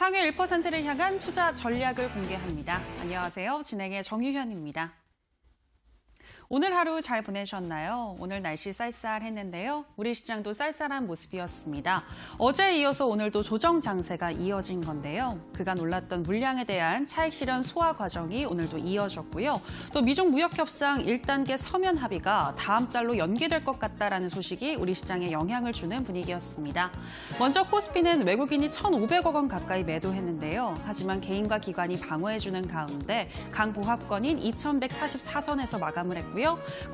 상위 1%를 향한 투자 전략을 공개합니다. 안녕하세요. 진행의 정유현입니다. 오늘 하루 잘 보내셨나요? 오늘 날씨 쌀쌀했는데요. 우리 시장도 쌀쌀한 모습이었습니다. 어제에 이어서 오늘도 조정 장세가 이어진 건데요. 그간 올랐던 물량에 대한 차익 실현 소화 과정이 오늘도 이어졌고요. 또 미중 무역 협상 1단계 서면 합의가 다음 달로 연기될 것 같다라는 소식이 우리 시장에 영향을 주는 분위기였습니다. 먼저 코스피는 외국인이 1,500억 원 가까이 매도했는데요. 하지만 개인과 기관이 방어해주는 가운데 강보합권인 2,144선에서 마감을 했고요.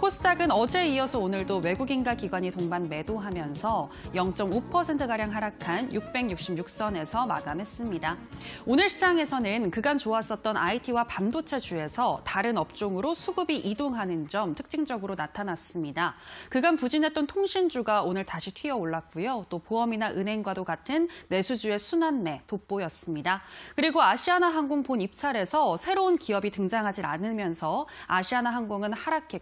코스닥은 어제에 이어서 오늘도 외국인과 기관이 동반 매도하면서 0.5%가량 하락한 666선에서 마감했습니다. 오늘 시장에서는 그간 좋았었던 IT와 반도체주에서 다른 업종으로 수급이 이동하는 점 특징적으로 나타났습니다. 그간 부진했던 통신주가 오늘 다시 튀어 올랐고요. 또 보험이나 은행과도 같은 내수주의 순환매 돋보였습니다. 그리고 아시아나항공 본 입찰에서 새로운 기업이 등장하지 않으면서 아시아나항공은 하락했고요.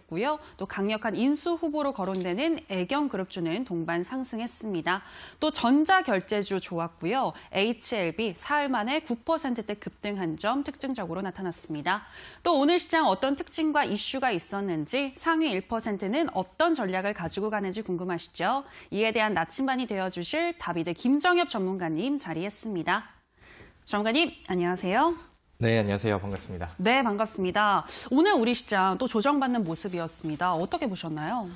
또 강력한 인수 후보로 거론되는 애경그룹주는 동반 상승했습니다. 또 전자결제주 좋았고요. HLB 사흘 만에 9%대 급등한 점 특징적으로 나타났습니다. 또 오늘 시장 어떤 특징과 이슈가 있었는지 상위 1%는 어떤 전략을 가지고 가는지 궁금하시죠? 이에 대한 나침반이 되어주실 다비드 김정엽 전문가님 자리했습니다. 전문가님, 안녕하세요. 네, 안녕하세요. 반갑습니다. 네, 반갑습니다. 오늘 우리 시장 또 조정받는 모습이었습니다. 어떻게 보셨나요?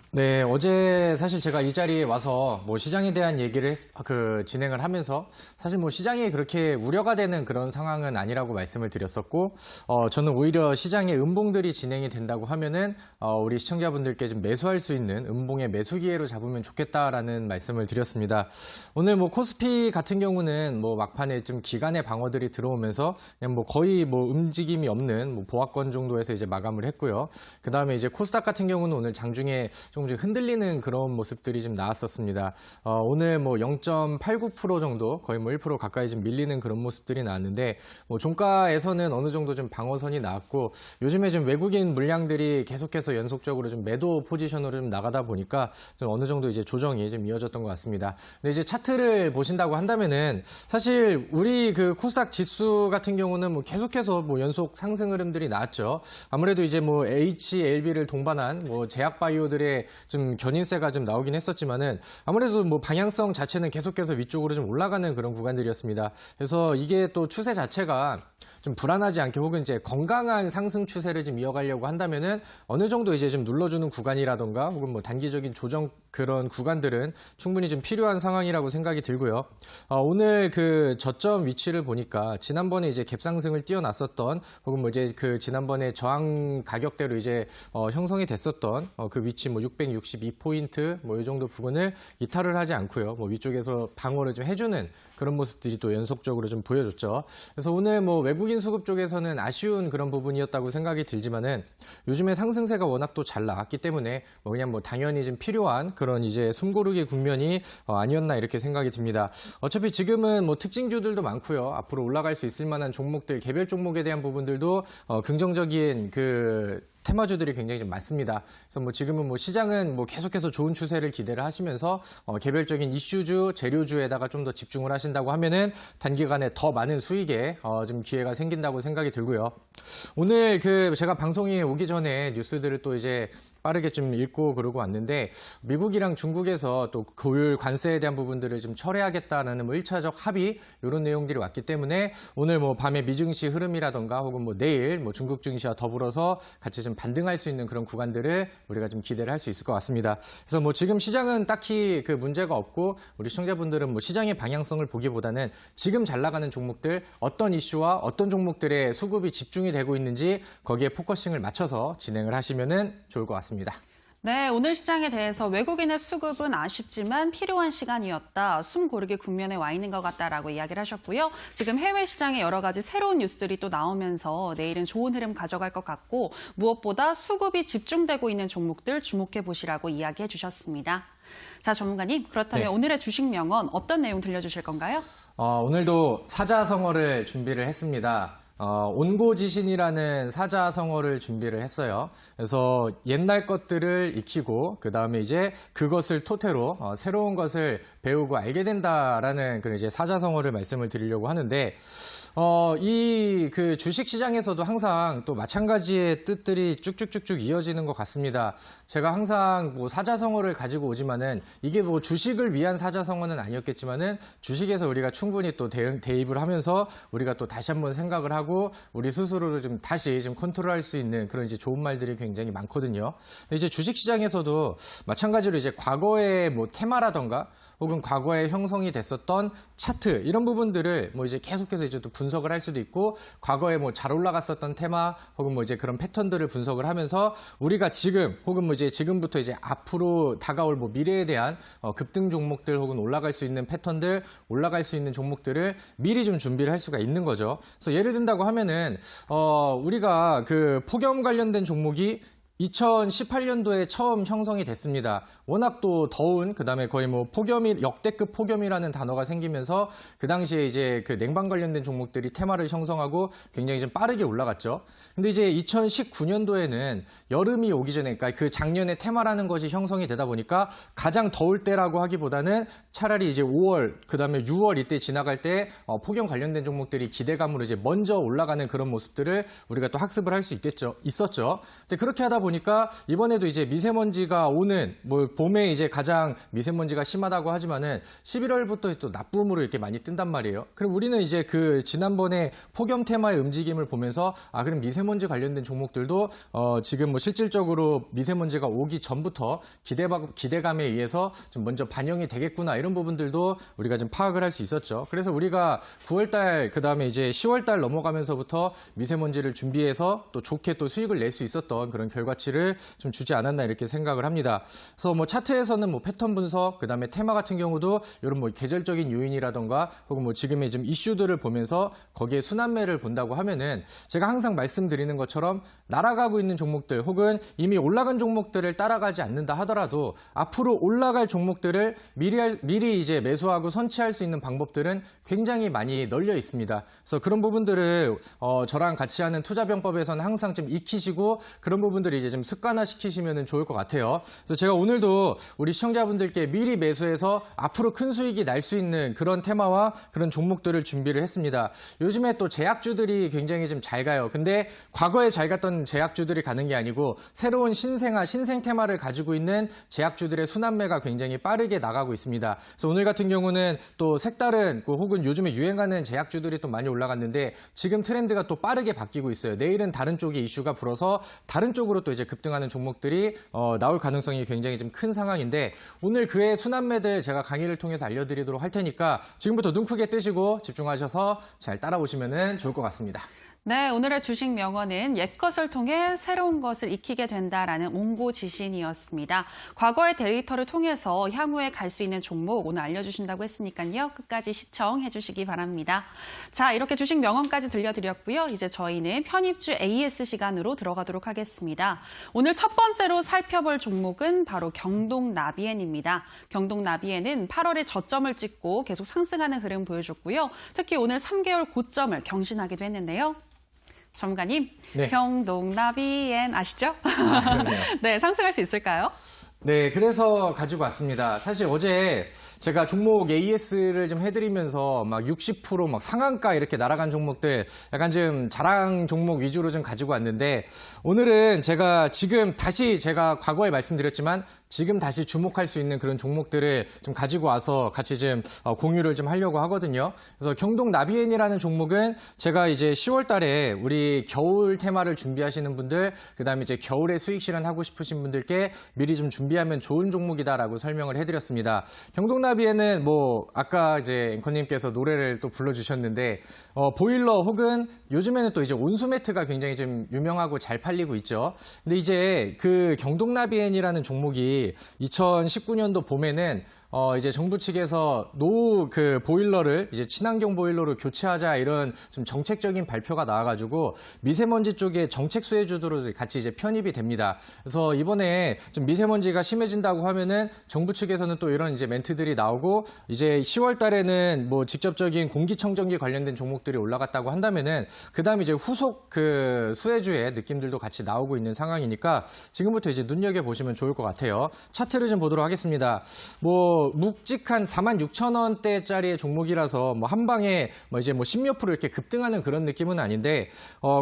네, 어제 사실 제가 이 자리에 와서 뭐 시장에 대한 얘기를 진행을 하면서 사실 뭐 시장이 그렇게 우려가 되는 그런 상황은 아니라고 말씀을 드렸었고, 저는 오히려 시장의 음봉들이 진행이 된다고 하면은 우리 시청자분들께 좀 매수할 수 있는 음봉의 매수 기회로 잡으면 좋겠다라는 말씀을 드렸습니다. 오늘 뭐 코스피 같은 경우는 뭐 막판에 좀 기간의 방어들이 들어오면서 그냥 뭐 거의 뭐 움직임이 없는 뭐 보합권 정도에서 이제 마감을 했고요. 그 다음에 이제 코스닥 같은 경우는 오늘 장중에 조금씩 흔들리는 그런 모습들이 좀 나왔었습니다. 오늘 뭐 0.89% 정도, 거의 뭐 1% 가까이 좀 밀리는 그런 모습들이 나왔는데, 뭐 종가에서는 어느 정도 좀 방어선이 나왔고, 요즘에 좀 외국인 물량들이 계속해서 연속적으로 좀 매도 포지션으로 좀 나가다 보니까 좀 어느 정도 이제 조정이 좀 이어졌던 것 같습니다. 근데 이제 차트를 보신다고 한다면은 사실 우리 그 코스닥 지수 같은 경우는 뭐 계속해서 뭐 연속 상승 흐름들이 나왔죠. 아무래도 이제 뭐 HLB를 동반한 뭐 제약바이오들의 좀 견인세가 좀 나오긴 했었지만은 아무래도 뭐 방향성 자체는 계속해서 위쪽으로 좀 올라가는 그런 구간들이었습니다. 그래서 이게 또 추세 자체가 좀 불안하지 않게 혹은 이제 건강한 상승 추세를 좀 이어가려고 한다면은 어느 정도 이제 좀 눌러주는 구간이라던가 혹은 뭐 단기적인 조정 그런 구간들은 충분히 좀 필요한 상황이라고 생각이 들고요. 오늘 그 저점 위치를 보니까 지난번에 이제 갭상승을 띄어놨었던 혹은 뭐 이제 그 지난번에 저항 가격대로 이제 형성이 됐었던 그 위치 뭐 662포인트 뭐 이 정도 부분을 이탈을 하지 않고요. 뭐 위쪽에서 방어를 좀 해주는 그런 모습들이 또 연속적으로 좀 보여줬죠. 그래서 오늘 뭐 외국인 수급 쪽에서는 아쉬운 그런 부분이었다고 생각이 들지만은 요즘에 상승세가 워낙 또 잘 나왔기 때문에 뭐 그냥 뭐 당연히 좀 필요한 그런 이제 숨고르기 국면이 아니었나 이렇게 생각이 듭니다. 어차피 지금은 뭐 특징주들도 많고요. 앞으로 올라갈 수 있을 만한 종목들, 개별 종목에 대한 부분들도 긍정적인 그 테마주들이 굉장히 좀 많습니다. 그래서 뭐 지금은 뭐 시장은 뭐 계속해서 좋은 추세를 기대를 하시면서 개별적인 이슈주, 재료주에다가 좀 더 집중을 하신다고 하면은 단기간에 더 많은 수익에 좀 기회가 생긴다고 생각이 들고요. 오늘 그 제가 방송에 오기 전에 뉴스들을 또 이제 빠르게 좀 읽고 그러고 왔는데 미국이랑 중국에서 또 고율 관세에 대한 부분들을 좀 철회하겠다라는 뭐 1차적 합의 이런 내용들이 왔기 때문에 오늘 뭐 밤에 미증시 흐름이라던가 혹은 뭐 내일 뭐 중국 증시와 더불어서 같이 좀 반등할 수 있는 그런 구간들을 우리가 좀 기대를 할 수 있을 것 같습니다. 그래서 뭐 지금 시장은 딱히 그 문제가 없고 우리 시청자분들은 뭐 시장의 방향성을 보기보다는 지금 잘 나가는 종목들 어떤 이슈와 어떤 종목들의 수급이 집중이 되고 있는지 거기에 포커싱을 맞춰서 진행을 하시면은 좋을 것 같습니다. 네, 오늘 시장에 대해서 외국인의 수급은 아쉽지만 필요한 시간이었다. 숨 고르기 국면에 와 있는 것 같다라고 이야기를 하셨고요. 지금 해외 시장에 여러 가지 새로운 뉴스들이 또 나오면서 내일은 좋은 흐름 가져갈 것 같고 무엇보다 수급이 집중되고 있는 종목들 주목해 보시라고 이야기해 주셨습니다. 자, 전문가님, 그렇다면 네. 오늘의 주식 명언 어떤 내용 들려주실 건가요? 오늘도 사자성어를 준비를 했습니다. 온고지신이라는 사자성어를 준비를 했어요. 그래서 옛날 것들을 익히고 그 다음에 이제 그것을 토대로 새로운 것을 배우고 알게 된다라는 그런 이제 사자성어를 말씀을 드리려고 하는데 이 그 주식 시장에서도 항상 또 마찬가지의 뜻들이 쭉쭉쭉쭉 이어지는 것 같습니다. 제가 항상 뭐 사자성어를 가지고 오지만은 이게 뭐 주식을 위한 사자성어는 아니었겠지만은 주식에서 우리가 충분히 또 대입을 하면서 우리가 또 다시 한번 생각을 하고 우리 스스로를 좀 다시 좀 컨트롤할 수 있는 그런 이제 좋은 말들이 굉장히 많거든요. 근데 이제 주식 시장에서도 마찬가지로 이제 과거의 뭐 테마라던가 혹은 과거에 형성이 됐었던 차트 이런 부분들을 뭐 이제 계속해서 이제 또 분석을 할 수도 있고 과거에 뭐 잘 올라갔었던 테마 혹은 뭐 이제 그런 패턴들을 분석을 하면서 우리가 지금 혹은 뭐 이제 지금부터 이제 앞으로 다가올 뭐 미래에 대한 급등 종목들 혹은 올라갈 수 있는 패턴들 올라갈 수 있는 종목들을 미리 좀 준비를 할 수가 있는 거죠. 그래서 예를 든다고 하면은 우리가 그 폭염 관련된 종목이 2018년도에 처음 형성이 됐습니다. 워낙 또 더운 그다음에 거의 뭐 폭염이 역대급 폭염이라는 단어가 생기면서 그 당시에 이제 그 냉방 관련된 종목들이 테마를 형성하고 굉장히 좀 빠르게 올라갔죠. 근데 이제 2019년도에는 여름이 오기 전에 그러니까 그 작년에 테마라는 것이 형성이 되다 보니까 가장 더울 때라고 하기보다는 차라리 이제 5월 그다음에 6월 이때 지나갈 때 폭염 관련된 종목들이 기대감으로 이제 먼저 올라가는 그런 모습들을 우리가 또 학습을 할 수 있었죠. 근데 그렇게 하다 보니까 이번에도 이제 미세먼지가 오는 뭐 봄에 이제 가장 미세먼지가 심하다고 하지만은 11월부터 또 나쁨으로 이렇게 많이 뜬단 말이에요. 그럼 우리는 이제 그 지난번에 폭염 테마의 움직임을 보면서 그럼 미세먼지 관련된 종목들도 지금 뭐 실질적으로 미세먼지가 오기 전부터 기대감에 의해서 좀 먼저 반영이 되겠구나 이런 부분들도 우리가 좀 파악을 할 수 있었죠. 그래서 우리가 9월달 그다음에 이제 10월달 넘어가면서부터 미세먼지를 준비해서 또 좋게 또 수익을 낼 수 있었던 그런 결과치를 좀 주지 않았나 이렇게 생각을 합니다. 그래서 뭐 차트에서는 뭐 패턴 분석, 그다음에 테마 같은 경우도 이런 뭐 계절적인 요인이라던가 혹은 뭐 지금의 좀 이슈들을 보면서 거기에 순환매를 본다고 하면은 제가 항상 말씀드리는 것처럼 날아가고 있는 종목들 혹은 이미 올라간 종목들을 따라가지 않는다 하더라도 앞으로 올라갈 종목들을 미리 이제 매수하고 선취할 수 있는 방법들은 굉장히 많이 널려 있습니다. 그래서 그런 부분들을 저랑 같이 하는 투자병법에서는 항상 좀 익히시고 그런 부분들이 이제 좀 습관화 시키시면 좋을 것 같아요. 그래서 제가 오늘도 우리 시청자분들께 미리 매수해서 앞으로 큰 수익이 날 수 있는 그런 테마와 그런 종목들을 준비를 했습니다. 요즘에 또 제약주들이 굉장히 좀 잘 가요. 근데 과거에 잘 갔던 제약주들이 가는 게 아니고 새로운 신생 테마를 가지고 있는 제약주들의 순환매가 굉장히 빠르게 나가고 있습니다. 그래서 오늘 같은 경우는 또 색다른 혹은 요즘에 유행하는 제약주들이 또 많이 올라갔는데 지금 트렌드가 또 빠르게 바뀌고 있어요. 내일은 다른 쪽의 이슈가 불어서 다른 쪽으로 또 이제 급등하는 종목들이 나올 가능성이 굉장히 좀 큰 상황인데 오늘 그의 순환매들 제가 강의를 통해서 알려드리도록 할 테니까 지금부터 눈 크게 뜨시고 집중하셔서 잘 따라오시면 좋을 것 같습니다. 네, 오늘의 주식 명언은 옛것을 통해 새로운 것을 익히게 된다라는 온고지신이었습니다. 과거의 데이터를 통해서 향후에 갈 수 있는 종목 오늘 알려주신다고 했으니까요. 끝까지 시청해 주시기 바랍니다. 자, 이렇게 주식 명언까지 들려드렸고요. 이제 저희는 편입주 AS 시간으로 들어가도록 하겠습니다. 오늘 첫 번째로 살펴볼 종목은 바로 경동나비엔입니다. 경동나비엔은 8월에 저점을 찍고 계속 상승하는 흐름 보여줬고요. 특히 오늘 3개월 고점을 경신하기도 했는데요. 전문가님, 네. 경동나비엔 아시죠? 그러네요. 네, 상승할 수 있을까요? 네, 그래서 가지고 왔습니다. 사실 어제 제가 종목 AS를 좀 해드리면서 막 60% 막 상한가 이렇게 날아간 종목들 약간 좀 자랑 종목 위주로 좀 가지고 왔는데 오늘은 제가 지금 다시 제가 과거에 말씀드렸지만 지금 다시 주목할 수 있는 그런 종목들을 좀 가지고 와서 같이 좀 공유를 좀 하려고 하거든요. 그래서 경동나비엔이라는 종목은 제가 이제 10월 달에 우리 겨울 테마를 준비하시는 분들, 그다음에 이제 겨울에 수익 실현하고 싶으신 분들께 미리 좀 준비하면 좋은 종목이다라고 설명을 해드렸습니다. 경동나비엔은 뭐 아까 이제 앵커님께서 노래를 또 불러주셨는데 보일러 혹은 요즘에는 또 이제 온수매트가 굉장히 좀 유명하고 잘 팔리고 있죠. 근데 이제 그 경동나비엔이라는 종목이 2019년도 봄에는 이제 정부 측에서 그 보일러를 이제 친환경 보일러로 교체하자 이런 좀 정책적인 발표가 나와가지고 미세먼지 쪽에 정책 수혜주도로 같이 이제 편입이 됩니다. 그래서 이번에 좀 미세먼지가 심해진다고 하면은 정부 측에서는 또 이런 이제 멘트들이 나오고 이제 10월 달에는 뭐 직접적인 공기청정기 관련된 종목들이 올라갔다고 한다면은 그다음에 이제 후속 그 수혜주의 느낌들도 같이 나오고 있는 상황이니까 지금부터 이제 눈여겨보시면 좋을 것 같아요. 차트를 좀 보도록 하겠습니다. 뭐 묵직한 46,000원대짜리의 종목이라서 뭐 한 방에 뭐 이제 뭐 10몇 프로 이렇게 급등하는 그런 느낌은 아닌데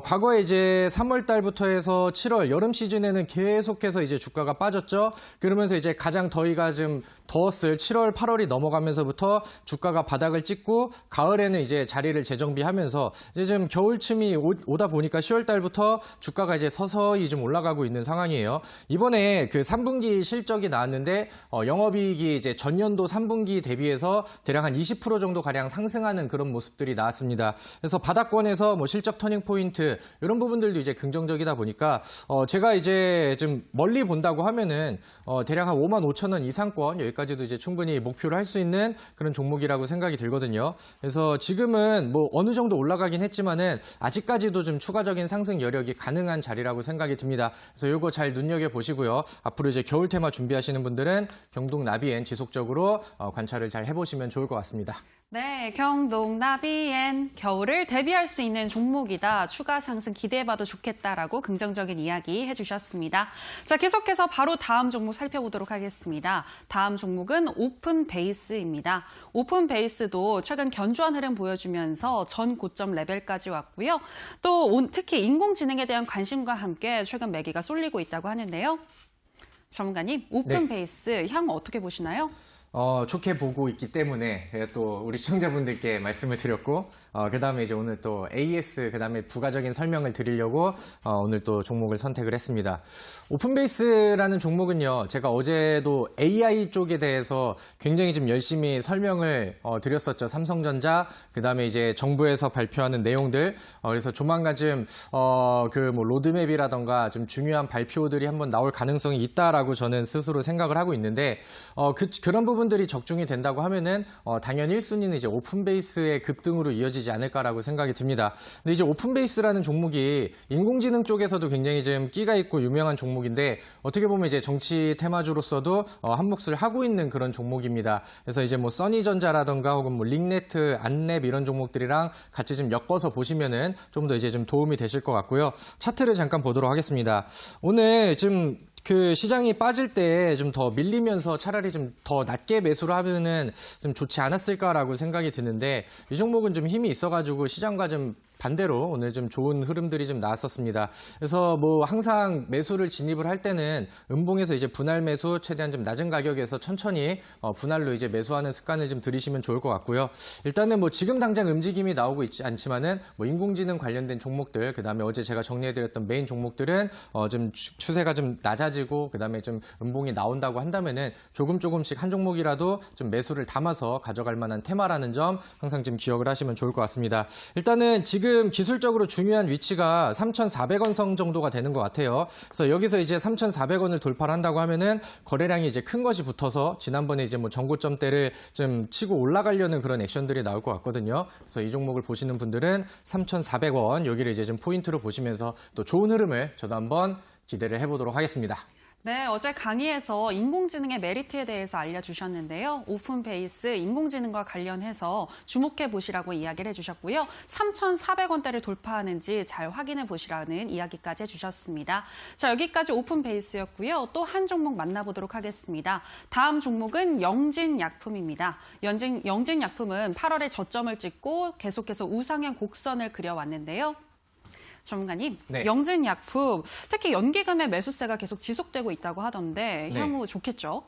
과거에 이제 3월 달부터 해서 7월 여름 시즌에는 계속해서 이제 주가가 빠졌죠. 그러면서 이제 가장 더위가 좀 더웠을 7월, 8월이 넘어가면서부터 주가가 바닥을 찍고 가을에는 이제 자리를 재정비하면서 이제 좀 겨울쯤이 오다 보니까 10월 달부터 주가가 이제 서서히 좀 올라가고 있는 상황이에요. 이번에 그 3분기 실적이 나왔는데 영업이익이 이제 전년도 3분기 대비해서 대략 한 20% 정도 가량 상승하는 그런 모습들이 나왔습니다. 그래서 바닥권에서 뭐 실적 터닝 포인트 이런 부분들도 이제 긍정적이다 보니까 제가 이제 좀 멀리 본다고 하면은 대략 한 55,000원 이상권 여기까지도 이제 충분히 목표를 할 수 있는 그런 종목이라고 생각이 들거든요. 그래서 지금은 뭐 어느 정도 올라가긴 했지만은 아직까지도 좀 추가적인 상승 여력이 가능한 자리라고 생각이 듭니다. 그래서 이거 잘 눈여겨 보시고요. 앞으로 이제 겨울 테마 준비하시는 분들은 경동 나비엔 지속적으로 관찰을 잘 해보시면 좋을 것 같습니다. 네, 경동 나비엔 겨울을 대비할 수 있는 종목이다. 추가 상승 기대해봐도 좋겠다라고 긍정적인 이야기 해주셨습니다. 자, 계속해서 바로 다음 종목 살펴보도록 하겠습니다. 다음 종목은 오픈 베이스입니다. 오픈 베이스도 최근 견조한 흐름 보여주면서 전 고점 레벨까지 왔고요. 또 특히 인공지능에 대한 관심과 함께 최근 매기가 쏠리고 있다고 하는데요. 전문가님, 오픈 베이스 향후 어떻게 보시나요? 좋게 보고 있기 때문에 제가 또 우리 시청자분들께 말씀을 드렸고, 그 다음에 이제 오늘 또 AS, 그 다음에 부가적인 설명을 드리려고 오늘 또 종목을 선택을 했습니다. 오픈베이스라는 종목은요, 제가 어제도 AI 쪽에 대해서 굉장히 좀 열심히 설명을 드렸었죠. 삼성전자, 그 다음에 이제 정부에서 발표하는 내용들, 그래서 조만간 좀, 그 뭐 로드맵이라던가 좀 중요한 발표들이 한번 나올 가능성이 있다라고 저는 스스로 생각을 하고 있는데, 그런 부분들이 적중이 된다고 하면은 당연히 1순위는 이제 오픈베이스의 급등으로 이어지지 않을까라고 생각이 듭니다. 근데 이제 오픈베이스라는 종목이 인공지능 쪽에서도 굉장히 좀 끼가 있고 유명한 종목인데 어떻게 보면 이제 정치 테마주로서도 한 몫을 하고 있는 그런 종목입니다. 그래서 이제 뭐 써니전자라던가 혹은 뭐 링네트, 안랩 이런 종목들이랑 같이 좀 엮어서 보시면은 좀 더 이제 좀 도움이 되실 것 같고요. 차트를 잠깐 보도록 하겠습니다. 오늘 좀 그 시장이 빠질 때 좀 더 밀리면서 차라리 좀 더 낮게 매수를 하면은 좀 좋지 않았을까라고 생각이 드는데 이 종목은 좀 힘이 있어가지고 시장과 좀 반대로 오늘 좀 좋은 흐름들이 좀 나왔었습니다. 그래서 뭐 항상 매수를 진입을 할 때는 음봉에서 이제 분할 매수 최대한 좀 낮은 가격에서 천천히 분할로 이제 매수하는 습관을 좀 들이시면 좋을 것 같고요. 일단은 뭐 지금 당장 움직임이 나오고 있지 않지만은 뭐 인공지능 관련된 종목들, 그다음에 어제 제가 정리해드렸던 메인 종목들은 좀 추세가 좀 낮아지고 그다음에 좀 음봉이 나온다고 한다면은 조금씩 한 종목이라도 좀 매수를 담아서 가져갈 만한 테마라는 점 항상 좀 기억을 하시면 좋을 것 같습니다. 일단은 지금 기술적으로 중요한 위치가 3,400원 선 정도가 되는 것 같아요. 그래서 여기서 이제 3,400원을 돌파를 한다고 하면은 거래량이 이제 큰 것이 붙어서 지난번에 이제 뭐 전고점대를 좀 치고 올라가려는 그런 액션들이 나올 것 같거든요. 그래서 이 종목을 보시는 분들은 3,400원 여기를 이제 좀 포인트로 보시면서 또 좋은 흐름을 저도 한번 기대를 해보도록 하겠습니다. 네, 어제 강의에서 인공지능의 메리트에 대해서 알려주셨는데요. 오픈베이스 인공지능과 관련해서 주목해 보시라고 이야기를 해주셨고요. 3,400원대를 돌파하는지 잘 확인해 보시라는 이야기까지 해주셨습니다. 자, 여기까지 오픈베이스였고요. 또 한 종목 만나보도록 하겠습니다. 다음 종목은 영진약품입니다. 영진약품은 8월에 저점을 찍고 계속해서 우상향 곡선을 그려왔는데요. 전문가님, 네. 영진약품 특히 연기금의 매수세가 계속 지속되고 있다고 하던데 네. 향후 좋겠죠?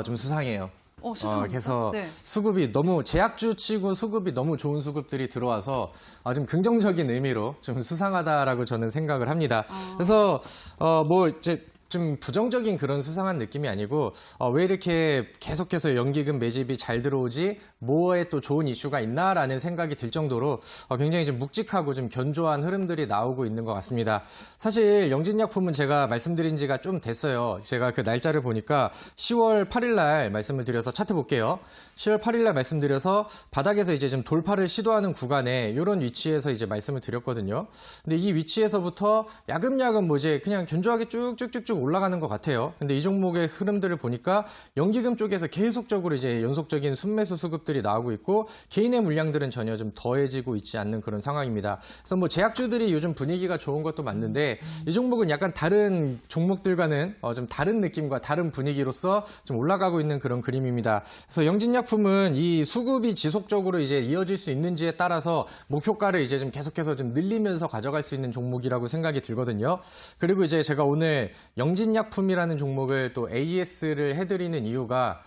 좀 수상해요. 수상합니까? 그래서 네. 수급이 너무 제약주 치고 수급이 너무 좋은 수급들이 들어와서 좀 긍정적인 의미로 좀 수상하다라고 저는 생각을 합니다. 그래서 뭐 이제 좀 부정적인 그런 수상한 느낌이 아니고 왜 이렇게 계속해서 연기금 매집이 잘 들어오지? 뭐에 또 좋은 이슈가 있나라는 생각이 들 정도로 굉장히 좀 묵직하고 좀 견조한 흐름들이 나오고 있는 것 같습니다. 사실 영진약품은 제가 말씀드린 지가 좀 됐어요. 제가 그 날짜를 보니까 10월 8일 날 말씀을 드려서 차트 볼게요. 10월 8일 날 말씀드려서 바닥에서 이제 좀 돌파를 시도하는 구간에 이런 위치에서 이제 말씀을 드렸거든요. 근데 이 위치에서부터 야금야금 뭐 이제 그냥 견조하게 쭉쭉쭉쭉 올라가는 것 같아요. 근데 이 종목의 흐름들을 보니까 연기금 쪽에서 계속적으로 이제 연속적인 순매수 수급들이 나오고 있고 개인의 물량들은 전혀 좀 더해지고 있지 않는 그런 상황입니다. 그래서 뭐 제약주들이 요즘 분위기가 좋은 것도 맞는데 이 종목은 약간 다른 종목들과는 좀 다른 느낌과 다른 분위기로서 좀 올라가고 있는 그런 그림입니다. 그래서 영진약품은 이 수급이 지속적으로 이제 이어질 수 있는지에 따라서 목표가를 이제 좀 계속해서 좀 늘리면서 가져갈 수 있는 종목이라고 생각이 들거든요. 그리고 이제 제가 오늘 영진약품이라는 종목을 또 AS를 해드리는 이유가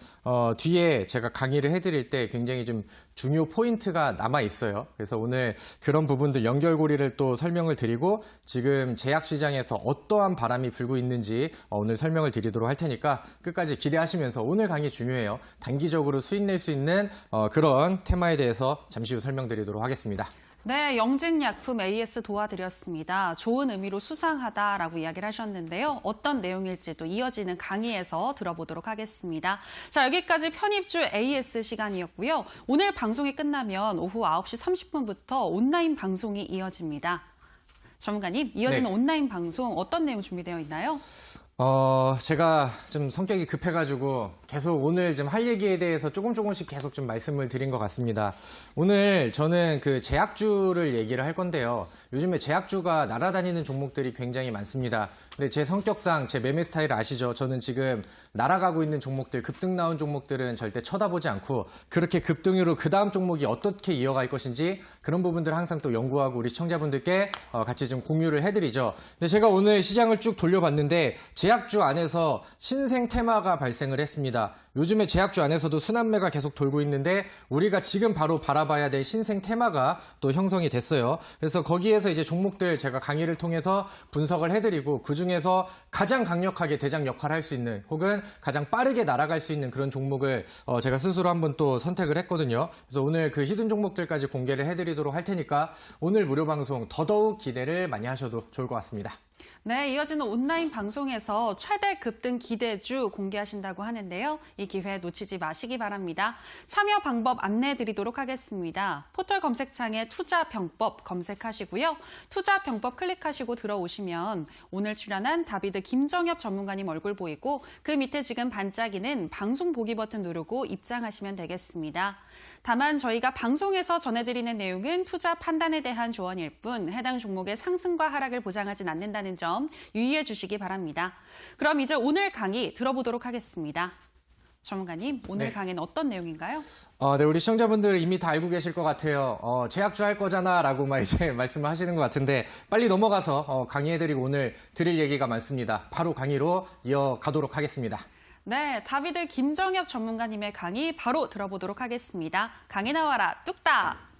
뒤에 제가 강의를 해드릴 때 굉장히 좀 중요 포인트가 남아 있어요. 그래서 오늘 그런 부분들 연결고리를 또 설명을 드리고 지금 제약시장에서 어떠한 바람이 불고 있는지 오늘 설명을 드리도록 할 테니까 끝까지 기대하시면서 오늘 강의 중요해요. 단기적으로 수익 낼 수 있는 그런 테마에 대해서 잠시 후 설명드리도록 하겠습니다. 네, 영진약품 AS 도와드렸습니다. 좋은 의미로 수상하다라고 이야기를 하셨는데요. 어떤 내용일지도 이어지는 강의에서 들어보도록 하겠습니다. 자, 여기까지 편입주 AS 시간이었고요. 오늘 방송이 끝나면 오후 9시 30분부터 온라인 방송이 이어집니다. 전문가님, 이어지는 네. 온라인 방송 어떤 내용 준비되어 있나요? 제가 좀 성격이 급해가지고 계속 오늘 좀 할 얘기에 대해서 조금씩 계속 좀 말씀을 드린 것 같습니다. 오늘 저는 그 제약주를 얘기를 할 건데요. 요즘에 제약주가 날아다니는 종목들이 굉장히 많습니다. 근데 제 성격상 제 매매 스타일 아시죠? 저는 지금 날아가고 있는 종목들, 급등 나온 종목들은 절대 쳐다보지 않고 그렇게 급등으로 그 다음 종목이 어떻게 이어갈 것인지 그런 부분들을 항상 또 연구하고 우리 시청자분들께 같이 좀 공유를 해드리죠. 근데 제가 오늘 시장을 쭉 돌려봤는데 제약주 안에서 신생 테마가 발생을 했습니다. 요즘에 제약주 안에서도 순환매가 계속 돌고 있는데 우리가 지금 바로 바라봐야 될 신생 테마가 또 형성이 됐어요. 그래서 거기에서 이제 종목들 제가 강의를 통해서 분석을 해드리고 그중에서 가장 강력하게 대장 역할을 할 수 있는 혹은 가장 빠르게 날아갈 수 있는 그런 종목을 제가 스스로 한번 또 선택을 했거든요. 그래서 오늘 그 히든 종목들까지 공개를 해드리도록 할 테니까 오늘 무료 방송 더더욱 기대를 많이 하셔도 좋을 것 같습니다. 네, 이어지는 온라인 방송에서 최대 급등 기대주 공개하신다고 하는데요. 이 기회 놓치지 마시기 바랍니다. 참여 방법 안내해 드리도록 하겠습니다. 포털 검색창에 투자병법 검색하시고요. 투자병법 클릭하시고 들어오시면 오늘 출연한 다비드 김정엽 전문가님 얼굴 보이고 그 밑에 지금 반짝이는 방송 보기 버튼 누르고 입장하시면 되겠습니다. 다만 저희가 방송에서 전해드리는 내용은 투자 판단에 대한 조언일 뿐 해당 종목의 상승과 하락을 보장하진 않는다는 점 유의해 주시기 바랍니다. 그럼 이제 오늘 강의 들어보도록 하겠습니다. 전문가님, 오늘 네. 강의는 어떤 내용인가요? 네, 우리 시청자분들 이미 다 알고 계실 것 같아요. 제약주 할 거잖아 라고 막 이제 말씀을 하시는 것 같은데 빨리 넘어가서 강의해드리고 오늘 드릴 얘기가 많습니다. 바로 강의로 이어가도록 하겠습니다. 네, 다비드 김정엽 전문가님의 강의 바로 들어보도록 하겠습니다. 강의 나와라, 뚝딱!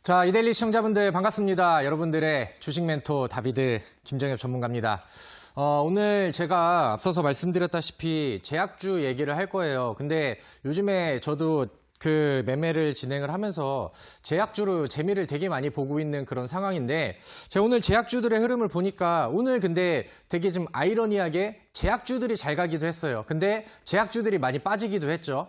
자, 이데일리 시청자분들 반갑습니다. 여러분들의 주식 멘토 다비드 김정엽 전문가입니다. 오늘 제가 앞서서 말씀드렸다시피 제약주 얘기를 할 거예요. 근데 요즘에 저도 그 매매를 진행을 하면서 제약주로 재미를 되게 많이 보고 있는 그런 상황인데 제가 오늘 제약주들의 흐름을 보니까 오늘 근데 되게 좀 아이러니하게 제약주들이 잘 가기도 했어요. 근데 제약주들이 많이 빠지기도 했죠.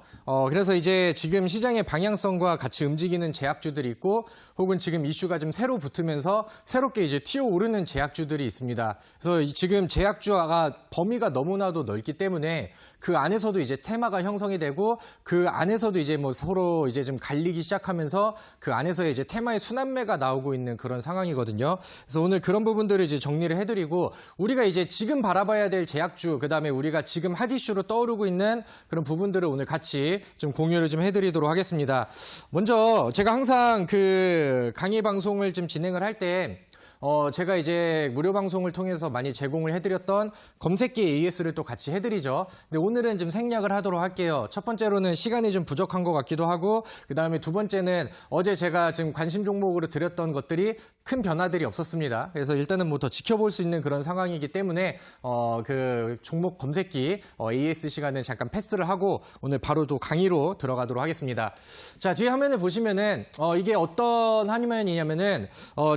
그래서 이제 지금 시장의 방향성과 같이 움직이는 제약주들이 있고 혹은 지금 이슈가 좀 새로 붙으면서 새롭게 이제 튀어오르는 제약주들이 있습니다. 그래서 지금 제약주가 범위가 너무나도 넓기 때문에 그 안에서도 이제 테마가 형성이 되고 그 안에서도 이제 뭐 서로 이제 좀 갈리기 시작하면서 그 안에서 이제 테마의 순환매가 나오고 있는 그런 상황이거든요. 그래서 오늘 그런 부분들을 이제 정리를 해드리고 우리가 이제 지금 바라봐야 될 제약주, 그다음에 우리가 지금 핫 이슈로 떠오르고 있는 그런 부분들을 오늘 같이 좀 공유를 좀 해드리도록 하겠습니다. 먼저 제가 항상 그 강의 방송을 좀 진행을 할 때 제가 이제 무료 방송을 통해서 많이 제공을 해드렸던 검색기 AS를 또 같이 해드리죠. 근데 오늘은 좀 생략을 하도록 할게요. 첫 번째로는 시간이 좀 부족한 것 같기도 하고, 그 다음에 두 번째는 어제 제가 지금 관심 종목으로 드렸던 것들이 큰 변화들이 없었습니다. 그래서 일단은 뭐 더 지켜볼 수 있는 그런 상황이기 때문에 그 종목 검색기 AS 시간은 잠깐 패스를 하고 오늘 바로 또 강의로 들어가도록 하겠습니다. 자, 뒤에 화면을 보시면은 이게 어떤 화면이냐면은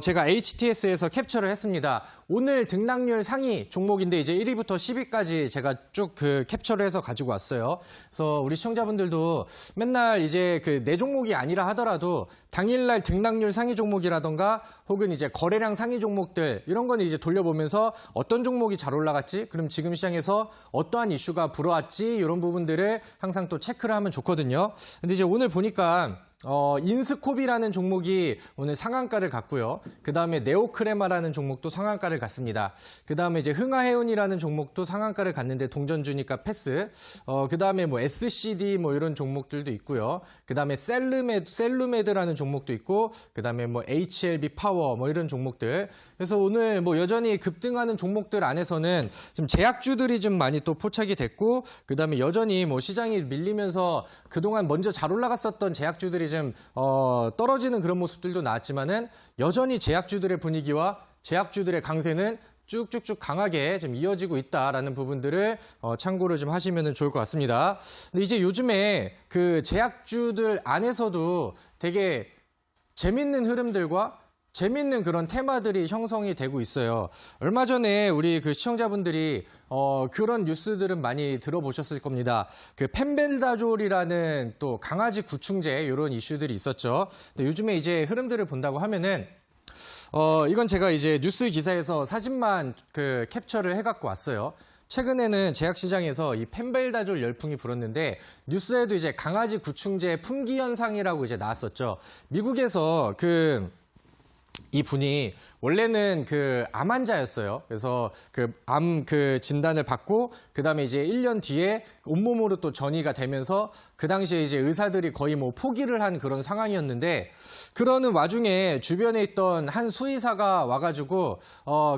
제가 HTS에서 캡처를 했습니다. 오늘 등락률 상위 종목인데 이제 1위부터 10위까지 제가 쭉 그 캡처를 해서 가지고 왔어요. 그래서 우리 시청자분들도 맨날 이제 그 내 종목이 아니라 하더라도 당일날 등락률 상위 종목이라던가 혹은 이제 거래량 상위 종목들 이런 건 이제 돌려보면서 어떤 종목이 잘 올라갔지? 그럼 지금 시장에서 어떠한 이슈가 불어왔지? 이런 부분들을 항상 또 체크를 하면 좋거든요. 근데 이제 오늘 보니까 인스코비라는 종목이 오늘 상한가를 갔고요. 그 다음에 네오크레마라는 종목도 상한가를 갔습니다. 그 다음에 이제 흥하해운이라는 종목도 상한가를 갔는데 동전주니까 패스. 그 다음에 뭐 SCD 뭐 이런 종목들도 있고요. 그 다음에 셀루메드라는 종목도 있고, 그 다음에 뭐 HLB 파워 뭐 이런 종목들. 그래서 오늘 뭐 여전히 급등하는 종목들 안에서는 좀 제약주들이 좀 많이 또 포착이 됐고, 그 다음에 여전히 뭐 시장이 밀리면서 그동안 먼저 잘 올라갔었던 제약주들이 좀 떨어지는 그런 모습들도 나왔지만은 여전히 제약주들의 분위기와 제약주들의 강세는 쭉쭉쭉 강하게 좀 이어지고 있다라는 부분들을 참고를 좀 하시면 좋을 것 같습니다. 근데 이제 요즘에 그 제약주들 안에서도 되게 재밌는 흐름들과 재밌는 그런 테마들이 형성이 되고 있어요. 얼마 전에 우리 그 시청자분들이 그런 뉴스들은 많이 들어보셨을 겁니다. 그 펜벨다졸이라는 또 강아지 구충제 이런 이슈들이 있었죠. 근데 요즘에 이제 흐름들을 본다고 하면은 이건 제가 이제 뉴스 기사에서 사진만 그 캡처를 해갖고 왔어요. 최근에는 제약시장에서 이 펜벨다졸 열풍이 불었는데 뉴스에도 이제 강아지 구충제 품귀 현상이라고 이제 나왔었죠. 미국에서 이 분이 원래는 그 암 환자였어요. 그래서 그 암 그 진단을 받고 그다음에 이제 1년 뒤에 온몸으로 또 전이가 되면서 그 당시에 이제 의사들이 거의 뭐 포기를 한 그런 상황이었는데 그러는 와중에 주변에 있던 한 수의사가 와가지고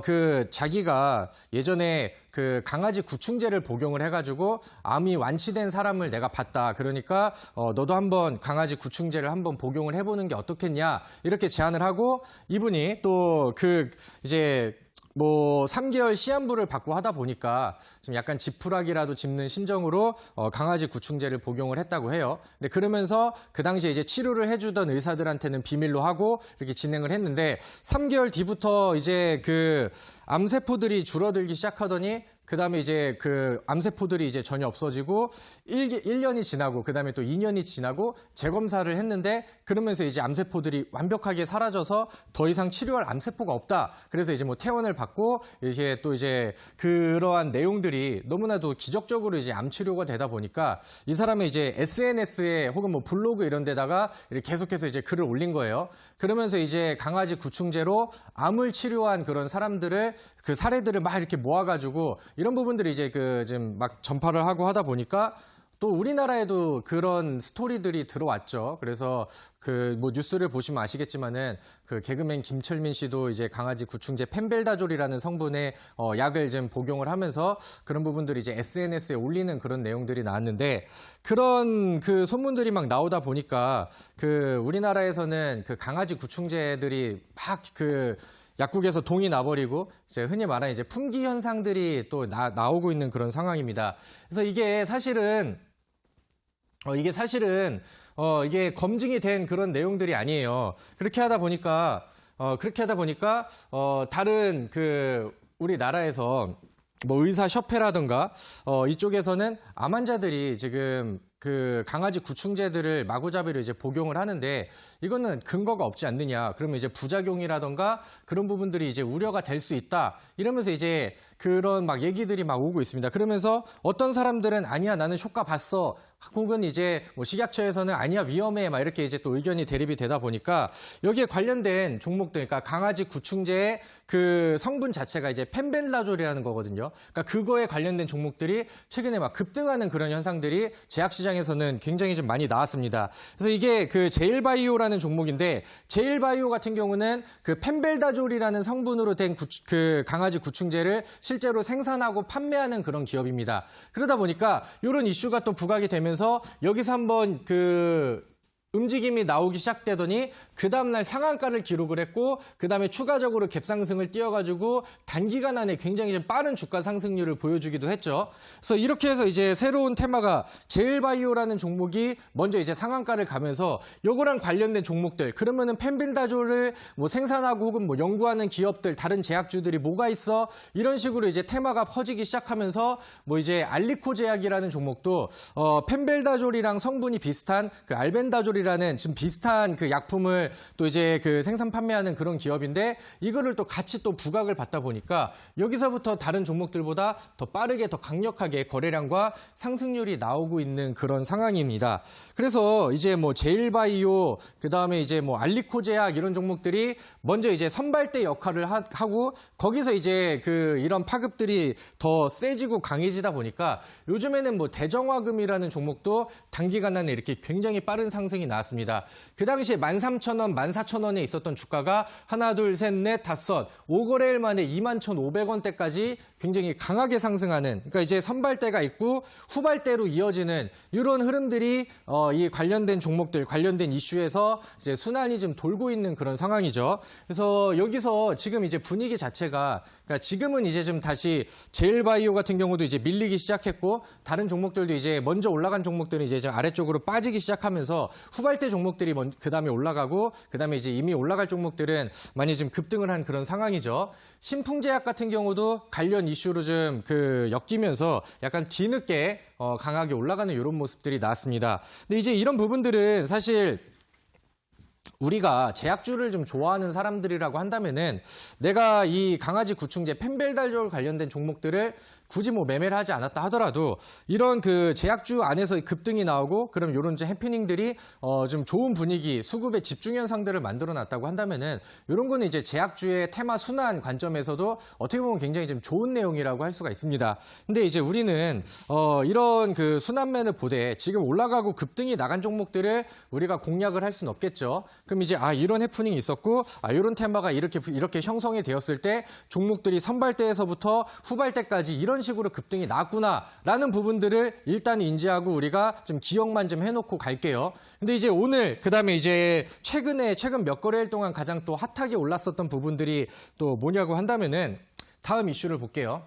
그 자기가 예전에 그 강아지 구충제를 복용을 해가지고 암이 완치된 사람을 내가 봤다. 그러니까 너도 한번 강아지 구충제를 한번 복용을 해보는 게 어떻겠냐 이렇게 제안을 하고 이분이 또 이제 뭐 3개월 시한부를 받고 하다 보니까 좀 약간 지푸라기라도 짚는 심정으로 강아지 구충제를 복용을 했다고 해요. 근데 그러면서 그 당시에 이제 치료를 해주던 의사들한테는 비밀로 하고 이렇게 진행을 했는데 3개월 뒤부터 이제 그 암세포들이 줄어들기 시작하더니 그 다음에 이제 그 암세포들이 이제 전혀 없어지고 1년이 지나고 그 다음에 또 2년이 지나고 재검사를 했는데 그러면서 이제 암세포들이 완벽하게 사라져서 더 이상 치료할 암세포가 없다. 그래서 이제 뭐 퇴원을 받고 이제 또 이제 그러한 내용들이 너무나도 기적적으로 이제 암 치료가 되다 보니까 이 사람은 이제 SNS에 혹은 뭐 블로그 이런 데다가 이렇게 계속해서 이제 글을 올린 거예요. 그러면서 이제 강아지 구충제로 암을 치료한 그런 사람들을 그 사례들을 막 이렇게 모아가지고 이런 부분들이 이제 그 지금 막 전파를 하고 하다 보니까 또 우리나라에도 그런 스토리들이 들어왔죠. 그래서 그 뭐 뉴스를 보시면 아시겠지만은 그 개그맨 김철민 씨도 이제 강아지 구충제 펜벨다졸이라는 성분의 약을 좀 복용을 하면서 그런 부분들이 이제 SNS에 올리는 그런 내용들이 나왔는데 그런 그 소문들이 막 나오다 보니까 그 우리나라에서는 그 강아지 구충제들이 막 그 약국에서 동이 나버리고 이제 흔히 말하는 이제 품귀 현상들이 또 나오고 있는 그런 상황입니다. 그래서 이게 사실은 이게 검증이 된 그런 내용들이 아니에요. 그렇게 하다 보니까 다른 그 우리나라에서 뭐 의사협회라든가 이쪽에서는 암 환자들이 지금 그 강아지 구충제들을 마구잡이로 이제 복용을 하는데 이거는 근거가 없지 않느냐. 그러면 이제 부작용이라든가 그런 부분들이 이제 우려가 될 수 있다. 이러면서 이제 그런 막 얘기들이 막 오고 있습니다. 그러면서 어떤 사람들은 아니야, 나는 효과 봤어. 혹은 이제 뭐 식약처에서는 아니야, 위험해. 막 이렇게 이제 또 의견이 대립이 되다 보니까 여기에 관련된 종목들, 그러니까 강아지 구충제의 그 성분 자체가 이제 펜벨다졸이라는 거거든요. 그러니까 그거에 관련된 종목들이 최근에 막 급등하는 그런 현상들이 제약시장에서는 굉장히 좀 많이 나왔습니다. 그래서 이게 그 제일바이오라는 종목인데 제일바이오 같은 경우는 그 펜벨다졸이라는 성분으로 된 그 강아지 구충제를 실제로 생산하고 판매하는 그런 기업입니다. 그러다 보니까 이런 이슈가 또 부각이 되면서 여기서 한번 그 움직임이 나오기 시작되더니 그 다음날 상한가를 기록을 했고 그 다음에 추가적으로 갭상승을 띄워가지고 단기간 안에 굉장히 좀 빠른 주가 상승률을 보여주기도 했죠. 그래서 이렇게 해서 이제 새로운 테마가 제일바이오라는 종목이 먼저 이제 상한가를 가면서 요거랑 관련된 종목들, 그러면은 펜벨다졸을 뭐 생산하고 혹은 뭐 연구하는 기업들, 다른 제약주들이 뭐가 있어? 이런 식으로 이제 테마가 퍼지기 시작하면서 뭐 이제 알리코 제약이라는 종목도 펜벨다졸이랑 성분이 비슷한 그 알벤다졸이라는 지금 비슷한 그 약품을 또 이제 그 생산 판매하는 그런 기업인데 이거를 또 같이 또 부각을 받다 보니까 여기서부터 다른 종목들보다 더 빠르게 더 강력하게 거래량과 상승률이 나오고 있는 그런 상황입니다. 그래서 이제 뭐 제일바이오 그다음에 이제 뭐 알리코제약 이런 종목들이 먼저 이제 선발대 역할을 하고 거기서 이제 그 이런 파급들이 더 세지고 강해지다 보니까 요즘에는 뭐 대정화금이라는 종목도 단기간 안에 이렇게 굉장히 빠른 상승이 나왔습니다. 그 당시에 13,000원, 14,000원에 있었던 주가가 하나, 둘, 셋, 넷, 다섯, 5거래일 만에 21,500원대까지 굉장히 강하게 상승하는, 그러니까 이제 선발대가 있고 후발대로 이어지는 이런 흐름들이 이 관련된 종목들, 관련된 이슈에서 이제 순환이 좀 돌고 있는 그런 상황이죠. 그래서 여기서 지금 이제 분위기 자체가, 그러니까 지금은 이제 좀 다시 제일바이오 같은 경우도 이제 밀리기 시작했고 다른 종목들도 이제 먼저 올라간 종목들은 이제 좀 아래쪽으로 빠지기 시작하면서 후발대 종목들이 그 다음에 올라가고 그 다음에 이제 이미 올라갈 종목들은 많이 지금 급등을 한 그런 상황이죠. 신풍제약 같은 경우도 관련 이슈로 좀 그 엮이면서 약간 뒤늦게 강하게 올라가는 이런 모습들이 나왔습니다. 근데 이제 이런 부분들은 사실 우리가 제약주를 좀 좋아하는 사람들이라고 한다면은 내가 이 강아지 구충제 펜벨다졸 관련된 종목들을 굳이 뭐 매매를 하지 않았다 하더라도 이런 그 제약주 안에서 급등이 나오고 그럼 이런 해프닝들이 좀 좋은 분위기, 수급의 집중 현상들을 만들어 놨다고 한다면은 이런 거는 이제 제약주의 테마 순환 관점에서도 어떻게 보면 굉장히 좀 좋은 내용이라고 할 수가 있습니다. 근데 이제 우리는 이런 그 순환면을 보되 지금 올라가고 급등이 나간 종목들을 우리가 공략을 할 수는 없겠죠. 그럼 이제 이런 해프닝이 있었고 이런 테마가 이렇게 형성이 되었을 때 종목들이 선발대에서부터 후발대까지 이런 식으로 급등이 났구나라는 부분들을 일단 인지하고 우리가 좀 기억만 좀 해놓고 갈게요. 근데 이제 오늘 그다음에 이제 최근 몇 거래일 동안 가장 또 핫하게 올랐었던 부분들이 또 뭐냐고 한다면은 다음 이슈를 볼게요.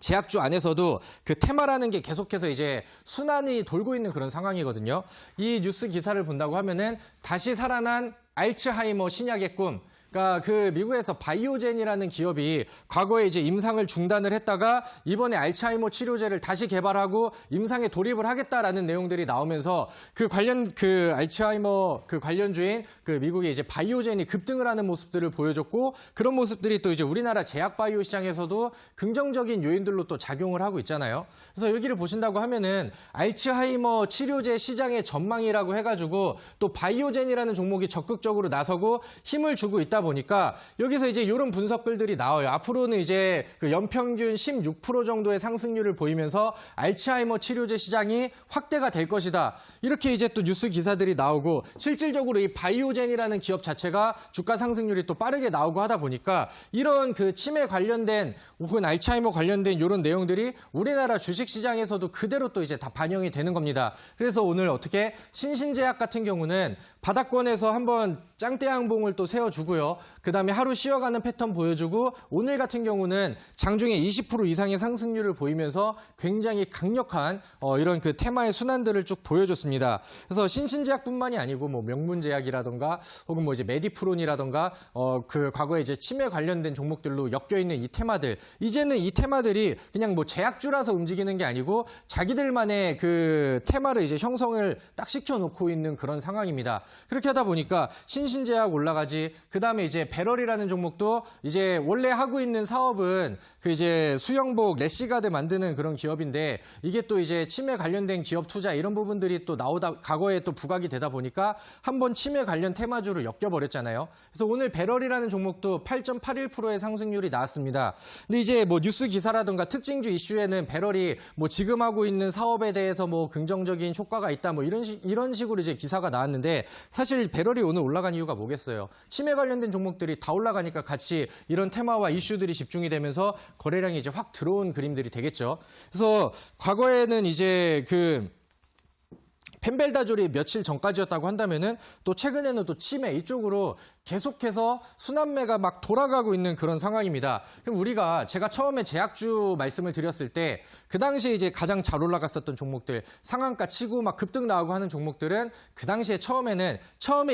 제약주 안에서도 그 테마라는 게 계속해서 이제 순환이 돌고 있는 그런 상황이거든요. 이 뉴스 기사를 본다고 하면은 다시 살아난 알츠하이머 신약의 꿈. 그러니까 그 미국에서 바이오젠이라는 기업이 과거에 이제 임상을 중단을 했다가 이번에 알츠하이머 치료제를 다시 개발하고 임상에 돌입을 하겠다라는 내용들이 나오면서 그 알츠하이머 그 관련주인 그 미국의 이제 바이오젠이 급등을 하는 모습들을 보여줬고 그런 모습들이 또 이제 우리나라 제약 바이오 시장에서도 긍정적인 요인들로 또 작용을 하고 있잖아요. 그래서 여기를 보신다고 하면은 알츠하이머 치료제 시장의 전망이라고 해가지고 또 바이오젠이라는 종목이 적극적으로 나서고 힘을 주고 있다 있다 보니까 여기서 이제 이런 분석글들이 나와요. 앞으로는 이제 그 연평균 16% 정도의 상승률을 보이면서 알츠하이머 치료제 시장이 확대가 될 것이다. 이렇게 이제 또 뉴스 기사들이 나오고 실질적으로 이 바이오젠이라는 기업 자체가 주가 상승률이 또 빠르게 나오고 하다 보니까 이런 그 치매 관련된 혹은 알츠하이머 관련된 이런 내용들이 우리나라 주식시장에서도 그대로 또 이제 다 반영이 되는 겁니다. 그래서 오늘 어떻게 신신제약 같은 경우는 바닥권에서 한번 짱대 항봉을 또 세워주고요. 그다음에 하루 쉬어가는 패턴 보여주고 오늘 같은 경우는 장중에 20% 이상의 상승률을 보이면서 굉장히 강력한 이런 그 테마의 순환들을 쭉 보여줬습니다. 그래서 신신제약뿐만이 아니고 뭐 명문제약이라던가 혹은 뭐 이제 메디프론이라던가 그 과거에 이제 치매 관련된 종목들로 엮여 있는 이 테마들 이제는 이 테마들이 그냥 뭐 제약주라서 움직이는 게 아니고 자기들만의 그 테마를 이제 형성을 딱 시켜놓고 있는 그런 상황입니다. 그렇게 하다 보니까 신신제약 올라가지. 그다음에 이제 배럴이라는 종목도 이제 원래 하고 있는 사업은 그 이제 수영복 래시가드 만드는 그런 기업인데 이게 또 이제 치매 관련된 기업 투자 이런 부분들이 또 나오다 과거에 또 부각이 되다 보니까 한번 치매 관련 테마주로 엮여버렸잖아요. 그래서 오늘 배럴이라는 종목도 8.81%의 상승률이 나왔습니다. 근데 이제 뭐 뉴스 기사라든가 특징주 이슈에는 배럴이 뭐 지금 하고 있는 사업에 대해서 뭐 긍정적인 효과가 있다 뭐 이런 식으로 이제 기사가 나왔는데 사실 배럴이 오늘 올라간 이유가 뭐겠어요? 치매 관련된 종목들이 다 올라가니까 같이 이런 테마와 이슈들이 집중이 되면서 거래량이 이제 확 들어온 그림들이 되겠죠. 그래서 과거에는 이제 그 펜벨다졸이 며칠 전까지였다고 한다면은 또 최근에는 또 치매 이쪽으로 계속해서 순환매가 막 돌아가고 있는 그런 상황입니다. 그럼 우리가 제가 처음에 제약주 말씀을 드렸을 때 그 당시에 이제 가장 잘 올라갔었던 종목들 상한가 치고 막 급등 나오고 하는 종목들은 그 당시에 처음에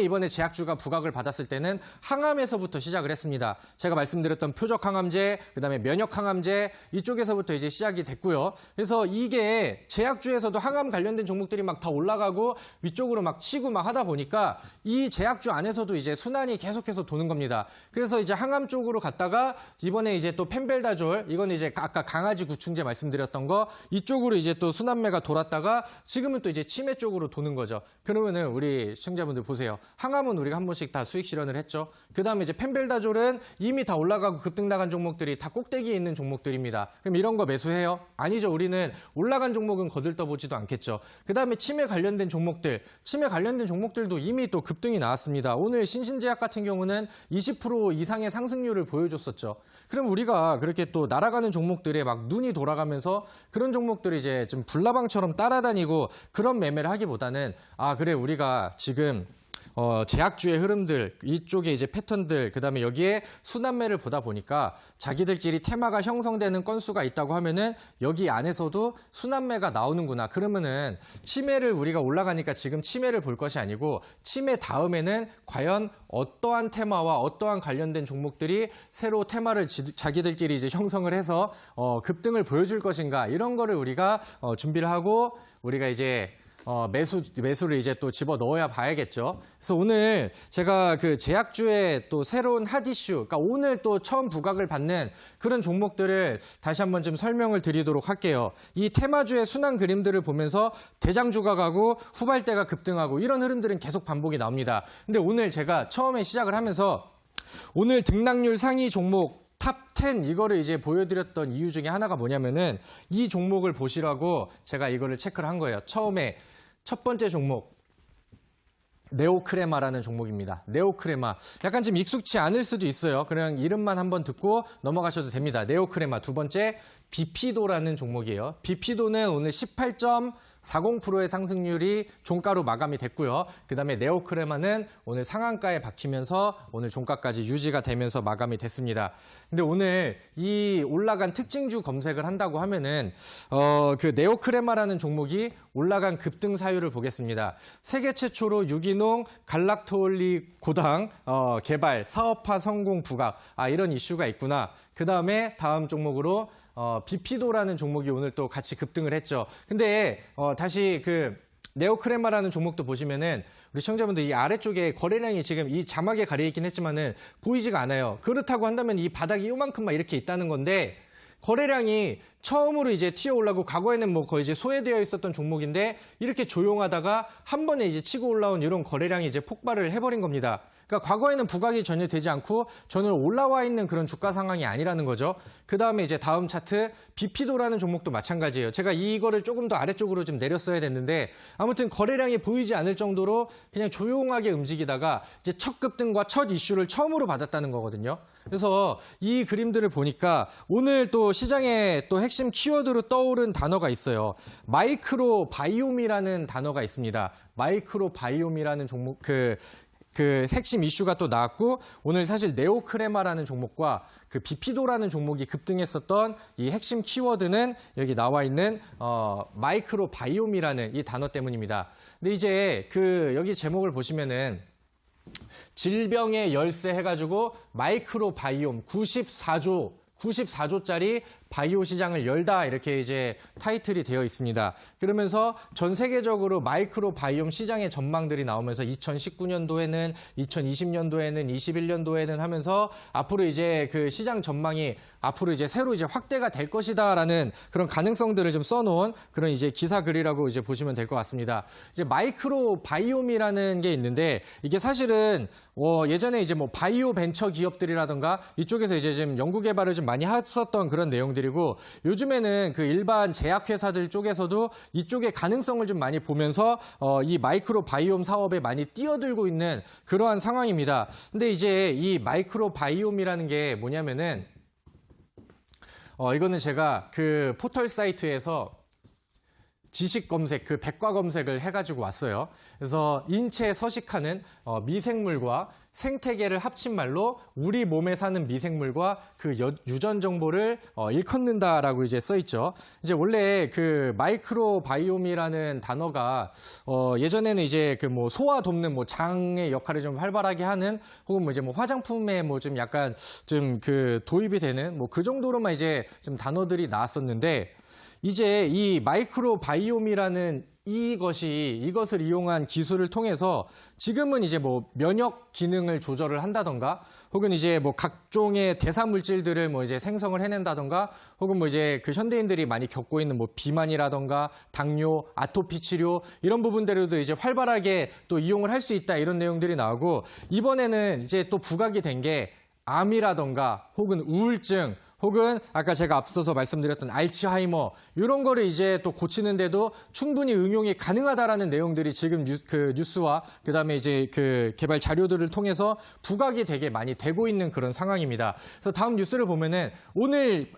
이번에 제약주가 부각을 받았을 때는 항암에서부터 시작을 했습니다. 제가 말씀드렸던 표적 항암제, 그다음에 면역 항암제 이쪽에서부터 이제 시작이 됐고요. 그래서 이게 제약주에서도 항암 관련된 종목들이 막 다 올라가고 위쪽으로 막 치고 막 하다 보니까 이 제약주 안에서도 이제 순환이 계속해서 도는 겁니다. 그래서 이제 항암 쪽으로 갔다가 이번에 이제 또 펜벨다졸 이건 이제 아까 강아지 구충제 말씀드렸던 거 이쪽으로 이제 또 순환매가 돌았다가 지금은 또 이제 치매 쪽으로 도는 거죠. 그러면은 우리 시청자분들 보세요. 항암은 우리가 한 번씩 다 수익 실현을 했죠. 그다음에 이제 펜벨다졸은 이미 다 올라가고 급등 나간 종목들이 다 꼭대기에 있는 종목들입니다. 그럼 이런 거 매수해요? 아니죠. 우리는 올라간 종목은 거들떠보지도 않겠죠. 그다음에 치매 관련된 종목들도 이미 또 급등이 나왔습니다. 오늘 신신제약 같은 경우는 20% 이상의 상승률을 보여줬었죠. 그럼 우리가 그렇게 또 날아가는 종목들에 막 눈이 돌아가면서 그런 종목들이 이제 좀 불나방처럼 따라다니고 그런 매매를 하기보다는 아 그래 우리가 지금 제약주의 흐름들, 이쪽에 이제 패턴들, 그 다음에 여기에 순환매를 보다 보니까 자기들끼리 테마가 형성되는 건수가 있다고 하면은 여기 안에서도 순환매가 나오는구나. 그러면은 치매를 우리가 올라가니까 지금 치매를 볼 것이 아니고 치매 다음에는 과연 어떠한 테마와 어떠한 관련된 종목들이 새로 테마를 자기들끼리 이제 형성을 해서 급등을 보여줄 것인가. 이런 거를 우리가 준비를 하고 우리가 이제 매수를 이제 또 집어 넣어야 봐야겠죠. 그래서 오늘 제가 그 제약주의 또 새로운 핫 이슈, 그러니까 오늘 또 처음 부각을 받는 그런 종목들을 다시 한번 좀 설명을 드리도록 할게요. 이 테마주의 순환 그림들을 보면서 대장주가 가고 후발대가 급등하고 이런 흐름들은 계속 반복이 나옵니다. 근데 오늘 제가 처음에 시작을 하면서 오늘 등락률 상위 종목 탑 10 이거를 이제 보여드렸던 이유 중에 하나가 뭐냐면은 이 종목을 보시라고 제가 이거를 체크를 한 거예요. 처음에 첫 번째 종목 네오크레마라는 종목입니다. 네오크레마 약간 좀 익숙치 않을 수도 있어요. 그냥 이름만 한번 듣고 넘어가셔도 됩니다. 네오크레마 두 번째 비피도라는 종목이에요. 비피도는 오늘 18.40%의 상승률이 종가로 마감이 됐고요. 그다음에 네오크레마는 오늘 상한가에 박히면서 오늘 종가까지 유지가 되면서 마감이 됐습니다. 근데 오늘 이 올라간 특징주 검색을 한다고 하면은 그 네오크레마라는 종목이 올라간 급등 사유를 보겠습니다. 세계 최초로 유기농 갈락토올리 고당 개발 사업화 성공 부각 이런 이슈가 있구나. 그다음에 다음 종목으로 비피도라는 종목이 오늘 또 같이 급등을 했죠. 근데 다시 그 네오크레마라는 종목도 보시면은 우리 시청자분들 이 아래쪽에 거래량이 지금 이 자막에 가려 있긴 했지만은 보이지가 않아요. 그렇다고 한다면 이 바닥이 요만큼만 이렇게 있다는 건데 거래량이 처음으로 이제 튀어 올라오고 과거에는 뭐 거의 이제 소외되어 있었던 종목인데 이렇게 조용하다가 한 번에 이제 치고 올라온 이런 거래량이 이제 폭발을 해버린 겁니다. 그러니까 과거에는 부각이 전혀 되지 않고 저는 올라와 있는 그런 주가 상황이 아니라는 거죠. 그 다음에 이제 다음 차트 비피도라는 종목도 마찬가지예요. 제가 이거를 조금 더 아래쪽으로 좀 내렸어야 됐는데 아무튼 거래량이 보이지 않을 정도로 그냥 조용하게 움직이다가 이제 첫 급등과 첫 이슈를 처음으로 받았다는 거거든요. 그래서 이 그림들을 보니까 오늘 또 시장에 또 핵심 키워드로 떠오른 단어가 있어요. 마이크로 바이옴이라는 단어가 있습니다. 마이크로 바이옴이라는 종목 그 핵심 이슈가 또 나왔고 오늘 사실 네오크레마라는 종목과 그 비피도라는 종목이 급등했었던 이 핵심 키워드는 여기 나와 있는 마이크로 바이옴이라는 이 단어 때문입니다. 근데 이제 여기 제목을 보시면은 질병의 열쇠 해가지고 마이크로 바이옴 94조짜리 바이오 시장을 열다 이렇게 이제 타이틀이 되어 있습니다. 그러면서 전 세계적으로 마이크로 바이옴 시장의 전망들이 나오면서 2019년도에는 2020년도에는 21년도에는 하면서 앞으로 이제 그 시장 전망이 앞으로 이제 새로 이제 확대가 될 것이다라는 그런 가능성들을 좀 써놓은 그런 이제 기사 글이라고 이제 보시면 될 것 같습니다. 이제 마이크로 바이옴이라는 게 있는데 이게 사실은 예전에 이제 뭐 바이오 벤처 기업들이라던가 이쪽에서 이제 좀 연구 개발을 좀 많이 했었던 그런 내용들이고 요즘에는 그 일반 제약 회사들 쪽에서도 이쪽의 가능성을 좀 많이 보면서 이 마이크로 바이옴 사업에 많이 뛰어들고 있는 그러한 상황입니다. 근데 이제 이 마이크로 바이옴이라는 게 뭐냐면은 이거는 제가 그 포털 사이트에서 지식 검색, 그 백과 검색을 해가지고 왔어요. 그래서 인체에 서식하는 미생물과 생태계를 합친 말로 우리 몸에 사는 미생물과 그 유전 정보를 일컫는다라고 이제 써 있죠. 이제 원래 그 마이크로 바이옴이라는 단어가 예전에는 이제 그 뭐 소화 돕는 뭐 장의 역할을 좀 활발하게 하는 혹은 뭐 이제 뭐 화장품에 뭐 좀 약간 좀 그 도입이 되는 뭐 그 정도로만 이제 좀 단어들이 나왔었는데 이제 이 마이크로 바이옴이라는 이것을 이용한 기술을 통해서 지금은 이제 뭐 면역 기능을 조절을 한다던가 혹은 이제 뭐 각종의 대사 물질들을 뭐 이제 생성을 해낸다던가 혹은 뭐 이제 그 현대인들이 많이 겪고 있는 뭐 비만이라던가 당뇨, 아토피 치료 이런 부분들에도 이제 활발하게 또 이용을 할 수 있다 이런 내용들이 나오고 이번에는 이제 또 부각이 된 게 암이라던가 혹은 우울증 혹은 아까 제가 앞서서 말씀드렸던 알츠하이머 이런 거를 이제 또 고치는데도 충분히 응용이 가능하다라는 내용들이 지금 뉴스와 그다음에 이제 그 개발 자료들을 통해서 부각이 되게 많이 되고 있는 그런 상황입니다. 그래서 다음 뉴스를 보면은 오늘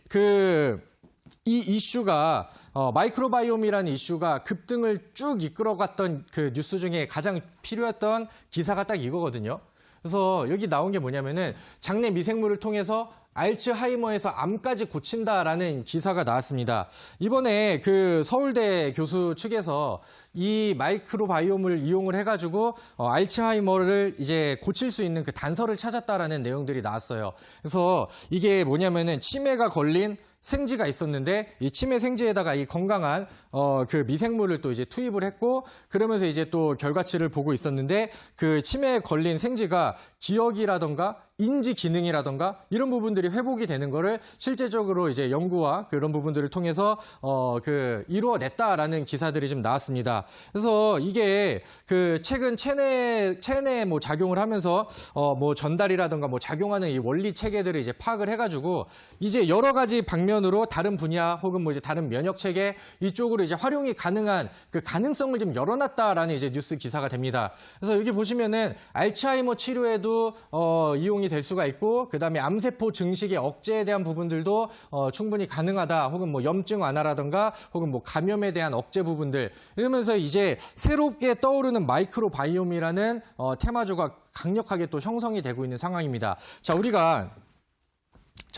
이 이슈가 마이크로바이옴이라는 이슈가 급등을 쭉 이끌어갔던 그 뉴스 중에 가장 필요했던 기사가 딱 이거거든요. 그래서 여기 나온 게 뭐냐면은 장내 미생물을 통해서 알츠하이머에서 암까지 고친다라는 기사가 나왔습니다. 이번에 그 서울대 교수 측에서 이 마이크로바이옴을 이용을 해가지고 알츠하이머를 이제 고칠 수 있는 그 단서를 찾았다라는 내용들이 나왔어요. 그래서 이게 뭐냐면은 치매가 걸린 생쥐가 있었는데 이 치매 생쥐에다가 이 건강한 그 미생물을 또 이제 투입을 했고 그러면서 이제 또 결과치를 보고 있었는데 그 치매에 걸린 생쥐가 기억이라던가 인지 기능이라던가 이런 부분들이 회복이 되는 거를 실제적으로 이제 연구와 그런 부분들을 통해서 이루어냈다라는 기사들이 좀 나왔습니다. 그래서 이게 그 최근 체내 뭐 작용을 하면서 뭐 전달이라던가 뭐 작용하는 이 원리 체계들을 이제 파악을 해가지고 이제 여러 가지 방면으로 다른 분야 혹은 뭐 이제 다른 면역 체계 이쪽으로 이제 활용이 가능한 그 가능성을 좀 열어놨다라는 이제 뉴스 기사가 됩니다. 그래서 여기 보시면은 알츠하이머 치료에도 이용이 될 수가 있고 그다음에 암세포 증식의 억제에 대한 부분들도 충분히 가능하다. 혹은 뭐 염증 완화라든가 혹은 뭐 감염에 대한 억제 부분들 이러면서 이제 새롭게 떠오르는 마이크로바이옴이라는 테마주가 강력하게 또 형성이 되고 있는 상황입니다. 자,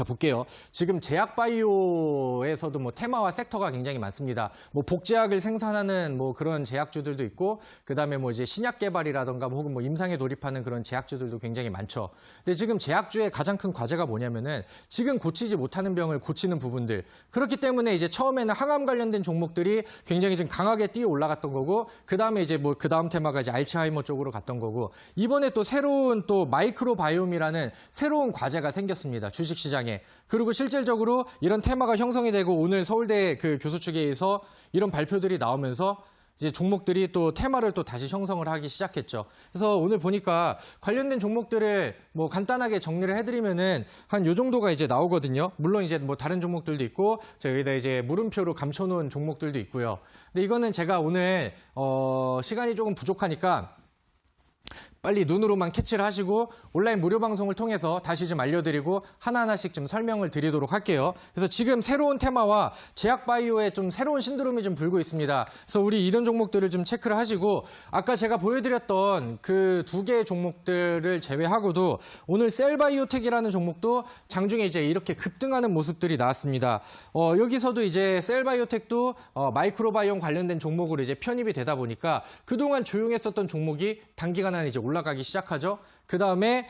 볼게요. 지금 제약바이오에서도 뭐 테마와 섹터가 굉장히 많습니다. 뭐 복제약을 생산하는 뭐 그런 제약주들도 있고, 그 다음에 뭐 이제 신약 개발이라던가 혹은 뭐 임상에 돌입하는 그런 제약주들도 굉장히 많죠. 근데 지금 제약주의 가장 큰 과제가 뭐냐면은 지금 고치지 못하는 병을 고치는 부분들. 그렇기 때문에 이제 처음에는 항암 관련된 종목들이 굉장히 좀 강하게 뛰어 올라갔던 거고, 그 다음에 이제 뭐 그 다음 테마가 이제 알츠하이머 쪽으로 갔던 거고, 이번에 또 새로운 또 마이크로바이옴이라는 새로운 과제가 생겼습니다. 주식시장에. 시장에. 그리고 실질적으로 이런 테마가 형성이 되고 오늘 서울대 그 교수 측에서 이런 발표들이 나오면서 이제 종목들이 또 테마를 또 다시 형성을 하기 시작했죠. 그래서 오늘 보니까 관련된 종목들을 뭐 간단하게 정리를 해드리면은 한 요 정도가 이제 나오거든요. 물론 이제 뭐 다른 종목들도 있고 저기다 이제 물음표로 감춰놓은 종목들도 있고요. 근데 이거는 제가 오늘 시간이 조금 부족하니까 빨리 눈으로만 캐치를 하시고 온라인 무료 방송을 통해서 다시 좀 알려드리고 하나하나씩 좀 설명을 드리도록 할게요. 그래서 지금 새로운 테마와 제약바이오에 좀 새로운 신드롬이 좀 불고 있습니다. 그래서 우리 이런 종목들을 좀 체크를 하시고 아까 제가 보여드렸던 그 두 개의 종목들을 제외하고도 오늘 셀바이오텍이라는 종목도 장중에 이제 이렇게 급등하는 모습들이 나왔습니다. 여기서도 이제 셀바이오텍도 마이크로바이옴 관련된 종목으로 이제 편입이 되다 보니까 그동안 조용했었던 종목이 단기간 안에 이제 올라가기 시작하죠. 그 다음에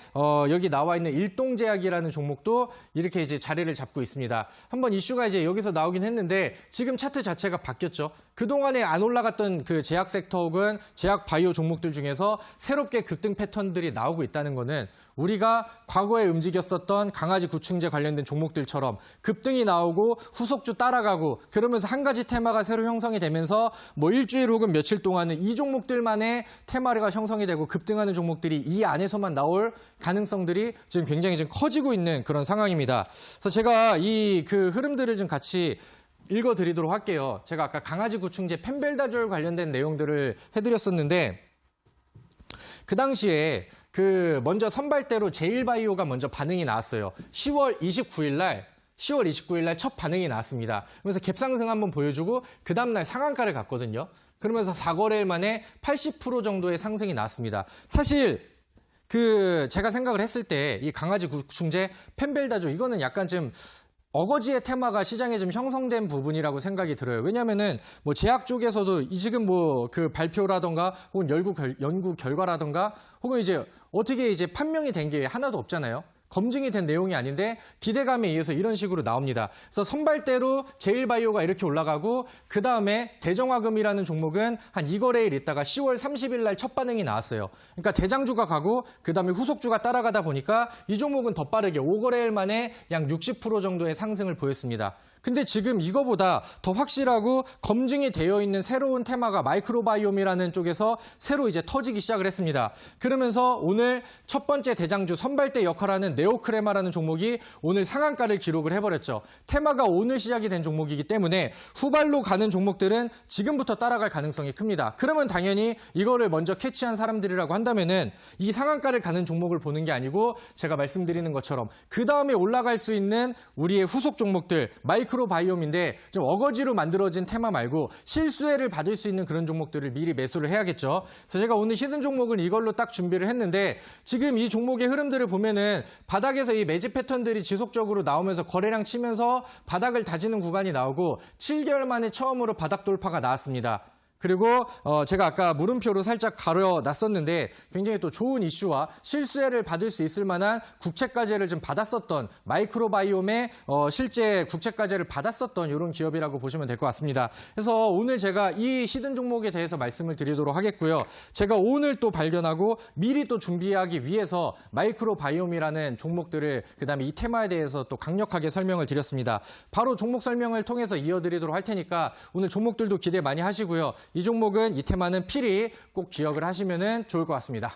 여기 나와 있는 일동제약이라는 종목도 이렇게 이제 자리를 잡고 있습니다. 한번 이슈가 이제 여기서 나오긴 했는데 지금 차트 자체가 바뀌었죠. 그동안에 안 올라갔던 그 제약 섹터 혹은 제약 바이오 종목들 중에서 새롭게 급등 패턴들이 나오고 있다는 거는 우리가 과거에 움직였었던 강아지 구충제 관련된 종목들처럼 급등이 나오고 후속주 따라가고 그러면서 한 가지 테마가 새로 형성이 되면서 뭐 일주일 혹은 며칠 동안은 이 종목들만의 테마가 형성이 되고 급등하는 종목들이 이 안에서만 나올 가능성들이 지금 굉장히 좀 커지고 있는 그런 상황입니다. 그래서 제가 이 그 흐름들을 좀 같이 읽어드리도록 할게요. 제가 아까 강아지 구충제 펜벨다졸 관련된 내용들을 해드렸었는데 그 당시에 그 먼저 선발대로 제일바이오가 먼저 반응이 나왔어요. 10월 29일 날 첫 반응이 나왔습니다. 그래서 갭상승 한번 보여주고 그 다음날 상한가를 갔거든요. 그러면서 4거래일 만에 80% 정도의 상승이 나왔습니다. 사실 그 제가 생각을 했을 때 이 강아지 구충제 펜벨다졸 이거는 약간 좀 어거지의 테마가 시장에 좀 형성된 부분이라고 생각이 들어요. 왜냐면은 뭐 제약 쪽에서도 이 지금 뭐 그 발표라던가 혹은 연구 결과라던가 혹은 이제 어떻게 이제 판명이 된 게 하나도 없잖아요. 검증이 된 내용이 아닌데 기대감에 의해서 이런 식으로 나옵니다. 그래서 선발대로 제일바이오가 이렇게 올라가고 그 다음에 대정화금이라는 종목은 한 2거래일 있다가 10월 30일 날 첫 반응이 나왔어요. 그러니까 대장주가 가고 그 다음에 후속주가 따라가다 보니까 이 종목은 더 빠르게 5거래일 만에 약 60% 정도의 상승을 보였습니다. 근데 지금 이거보다 더 확실하고 검증이 되어 있는 새로운 테마가 마이크로바이옴이라는 쪽에서 새로 이제 터지기 시작을 했습니다. 그러면서 오늘 첫 번째 대장주 선발대 역할하는 네오크레마라는 종목이 오늘 상한가를 기록을 해버렸죠. 테마가 오늘 시작이 된 종목이기 때문에 후발로 가는 종목들은 지금부터 따라갈 가능성이 큽니다. 그러면 당연히 이거를 먼저 캐치한 사람들이라고 한다면은 이 상한가를 가는 종목을 보는 게 아니고 제가 말씀드리는 것처럼 그 다음에 올라갈 수 있는 우리의 후속 종목들 마이크로바이옴인데 좀 어거지로 만들어진 테마 말고 실수혜를 받을 수 있는 그런 종목들을 미리 매수를 해야겠죠. 그래서 제가 오늘 히든 종목을 이걸로 딱 준비를 했는데 지금 이 종목의 흐름들을 보면은 바닥에서 이 매집 패턴들이 지속적으로 나오면서 거래량 치면서 바닥을 다지는 구간이 나오고 7개월 만에 처음으로 바닥 돌파가 나왔습니다. 그리고 제가 아까 물음표로 살짝 가려놨었는데 굉장히 또 좋은 이슈와 실수혜를 받을 수 있을 만한 국채과제를 좀 받았었던 마이크로바이옴의 실제 국채과제를 받았었던 이런 기업이라고 보시면 될 것 같습니다. 그래서 오늘 제가 이 히든 종목에 대해서 말씀을 드리도록 하겠고요. 제가 오늘 또 발견하고 미리 또 준비하기 위해서 마이크로바이옴이라는 종목들을 그다음에 이 테마에 대해서 또 강력하게 설명을 드렸습니다. 바로 종목 설명을 통해서 이어드리도록 할 테니까 오늘 종목들도 기대 많이 하시고요. 이 종목은 이 테마는 필히 꼭 기억을 하시면 좋을 것 같습니다.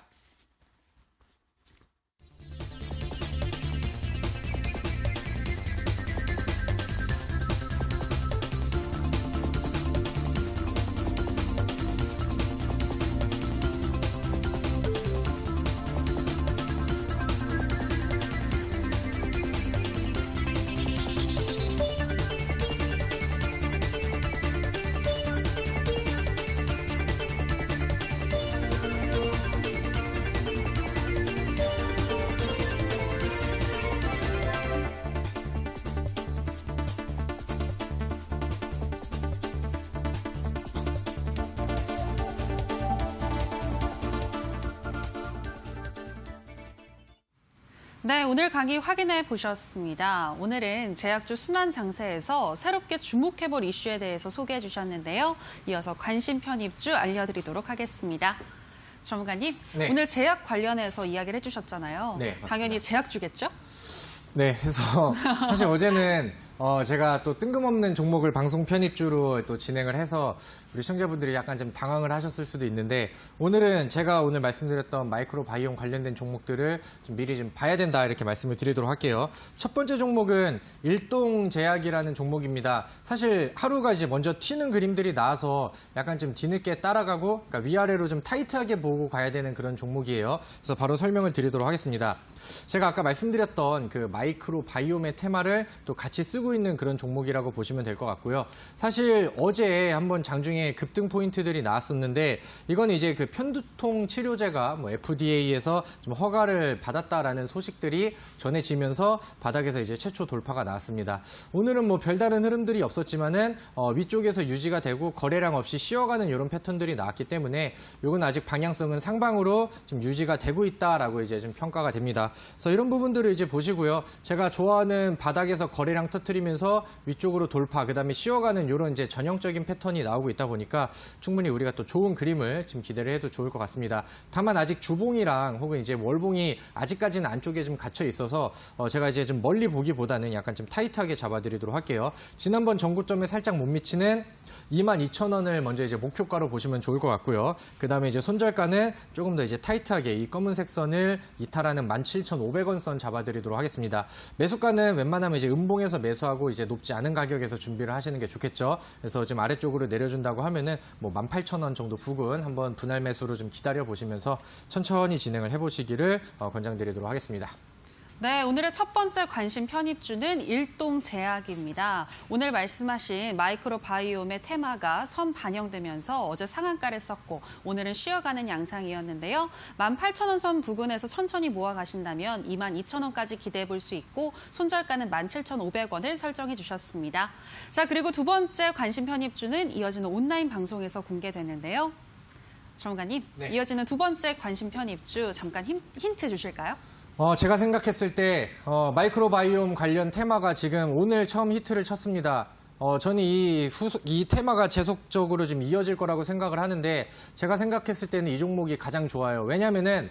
네, 오늘 강의 확인해 보셨습니다. 오늘은 제약주 순환 장세에서 새롭게 주목해볼 이슈에 대해서 소개해 주셨는데요. 이어서 관심 편입주 알려드리도록 하겠습니다. 전문가님, 네. 오늘 제약 관련해서 이야기를 해주셨잖아요. 네, 맞습니다. 당연히 제약주겠죠? 네, 그래서 사실 어제는 제가 또 뜬금없는 종목을 방송 편입주로 또 진행을 해서 우리 시청자분들이 약간 좀 당황을 하셨을 수도 있는데 오늘은 제가 오늘 말씀드렸던 마이크로 바이옴 관련된 종목들을 좀 미리 좀 봐야 된다 이렇게 말씀을 드리도록 할게요. 첫 번째 종목은 일동제약이라는 종목입니다. 사실 하루가 이제 먼저 튀는 그림들이 나와서 약간 좀 뒤늦게 따라가고 그러니까 위아래로 좀 타이트하게 보고 가야 되는 그런 종목이에요. 그래서 바로 설명을 드리도록 하겠습니다. 제가 아까 말씀드렸던 그 마이크로 바이옴의 테마를 또 같이 쓰고 있는 그런 종목이라고 보시면 될 것 같고요. 사실 어제 한번 장중에 급등 포인트들이 나왔었는데 이건 이제 그 편두통 치료제가 뭐 FDA에서 좀 허가를 받았다라는 소식들이 전해지면서 바닥에서 이제 최초 돌파가 나왔습니다. 오늘은 뭐 별다른 흐름들이 없었지만은 위쪽에서 유지가 되고 거래량 없이 쉬어가는 이런 패턴들이 나왔기 때문에 이건 아직 방향성은 상방으로 좀 유지가 되고 있다라고 이제 좀 평가가 됩니다. 그래서 이런 부분들을 이제 보시고요. 제가 좋아하는 바닥에서 거래량 터트리면서 위쪽으로 돌파, 그다음에 쉬어가는 이런 이제 전형적인 패턴이 나오고 있다 보니까 충분히 우리가 또 좋은 그림을 지금 기대를 해도 좋을 것 같습니다. 다만 아직 주봉이랑 혹은 이제 월봉이 아직까지는 안쪽에 좀 갇혀 있어서 제가 이제 좀 멀리 보기보다는 약간 좀 타이트하게 잡아드리도록 할게요. 지난번 전고점에 살짝 못 미치는 22,000원을 먼저 이제 목표가로 보시면 좋을 것 같고요. 그다음에 이제 손절가는 조금 더 이제 타이트하게 이 검은색 선을 이탈하는 17,500원 선 잡아드리도록 하겠습니다. 매수가는 웬만하면 이제 음봉에서 매수하고 이제 높지 않은 가격에서 준비를 하시는 게 좋겠죠. 그래서 지금 아래쪽으로 내려준다고 하면은 뭐 18,000원 정도 부근 한번 분할 매수로 좀 기다려 보시면서 천천히 진행을 해보시기를 권장드리도록 하겠습니다. 네, 오늘의 첫 번째 관심 편입주는 일동제약입니다. 오늘 말씀하신 마이크로 바이옴의 테마가 선 반영되면서 어제 상한가를 썼고 오늘은 쉬어가는 양상이었는데요. 18,000원 선 부근에서 천천히 모아가신다면 22,000원까지 기대해 볼 수 있고 손절가는 17,500원을 설정해 주셨습니다. 자, 그리고 두 번째 관심 편입주는 이어지는 온라인 방송에서 공개되는데요. 전문가님, 네. 이어지는 두 번째 관심 편입주 잠깐 힌트 주실까요? 제가 생각했을 때 마이크로바이옴 관련 테마가 지금 오늘 처음 히트를 쳤습니다. 저는 이 테마가 지속적으로 좀 이어질 거라고 생각을 하는데 제가 생각했을 때는 이 종목이 가장 좋아요. 왜냐면은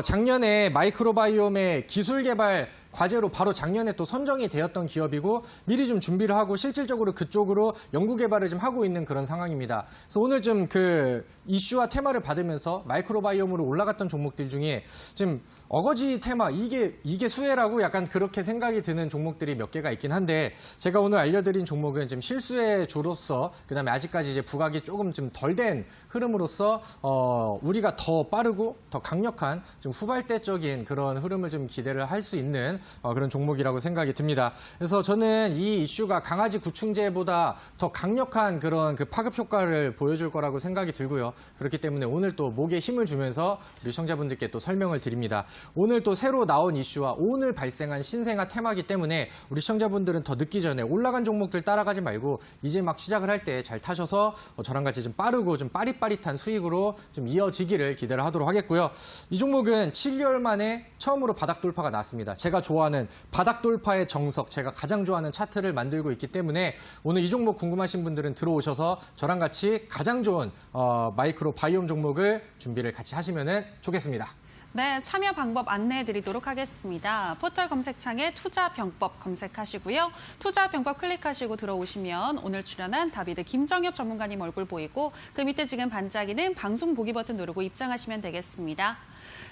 작년에 마이크로바이옴의 기술 개발 과제로 바로 작년에 또 선정이 되었던 기업이고 미리 좀 준비를 하고 실질적으로 그쪽으로 연구 개발을 좀 하고 있는 그런 상황입니다. 그래서 오늘 좀 그 이슈와 테마를 받으면서 마이크로바이옴으로 올라갔던 종목들 중에 지금 어거지 테마 이게 수혜라고 약간 그렇게 생각이 드는 종목들이 몇 개가 있긴 한데 제가 오늘 알려드린 종목은 좀 실수의 주로서 그다음에 아직까지 이제 부각이 조금 좀 덜 된 흐름으로서 우리가 더 빠르고 더 강력한 좀 후발대적인 그런 흐름을 좀 기대를 할 수 있는 그런 종목이라고 생각이 듭니다. 그래서 저는 이 이슈가 강아지 구충제보다 더 강력한 그런 그 파급 효과를 보여줄 거라고 생각이 들고요. 그렇기 때문에 오늘 또 목에 힘을 주면서 우리 시청자분들께 또 설명을 드립니다. 오늘 또 새로 나온 이슈와 오늘 발생한 신생아 테마기 때문에 우리 시청자분들은 더 늦기 전에 올라간 종목들 따라가지 말고 이제 막 시작을 할 때 잘 타셔서 저랑 같이 좀 빠르고 좀 빠릿빠릿한 수익으로 좀 이어지기를 기대를 하도록 하겠고요. 이 종목은 7개월 만에 처음으로 바닥 돌파가 났습니다. 제가 좋아하는 바닥 돌파의 정석, 제가 가장 좋아하는 차트를 만들고 있기 때문에 오늘 이 종목 궁금하신 분들은 들어오셔서 저랑 같이 가장 좋은 마이크로 바이옴 종목을 준비를 같이 하시면 좋겠습니다. 네, 참여 방법 안내해 드리도록 하겠습니다. 포털 검색창에 투자병법 검색하시고요. 투자병법 클릭하시고 들어오시면 오늘 출연한 다비드 김정엽 전문가님 얼굴 보이고 그 밑에 지금 반짝이는 방송 보기 버튼 누르고 입장하시면 되겠습니다.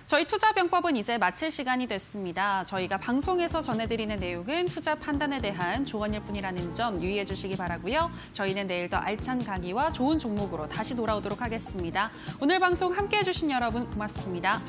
저희 투자병법은 이제 마칠 시간이 됐습니다. 저희가 방송에서 전해드리는 내용은 투자 판단에 대한 조언일 뿐이라는 점 유의해 주시기 바라고요. 저희는 내일 더 알찬 강의와 좋은 종목으로 다시 돌아오도록 하겠습니다. 오늘 방송 함께해 주신 여러분 고맙습니다.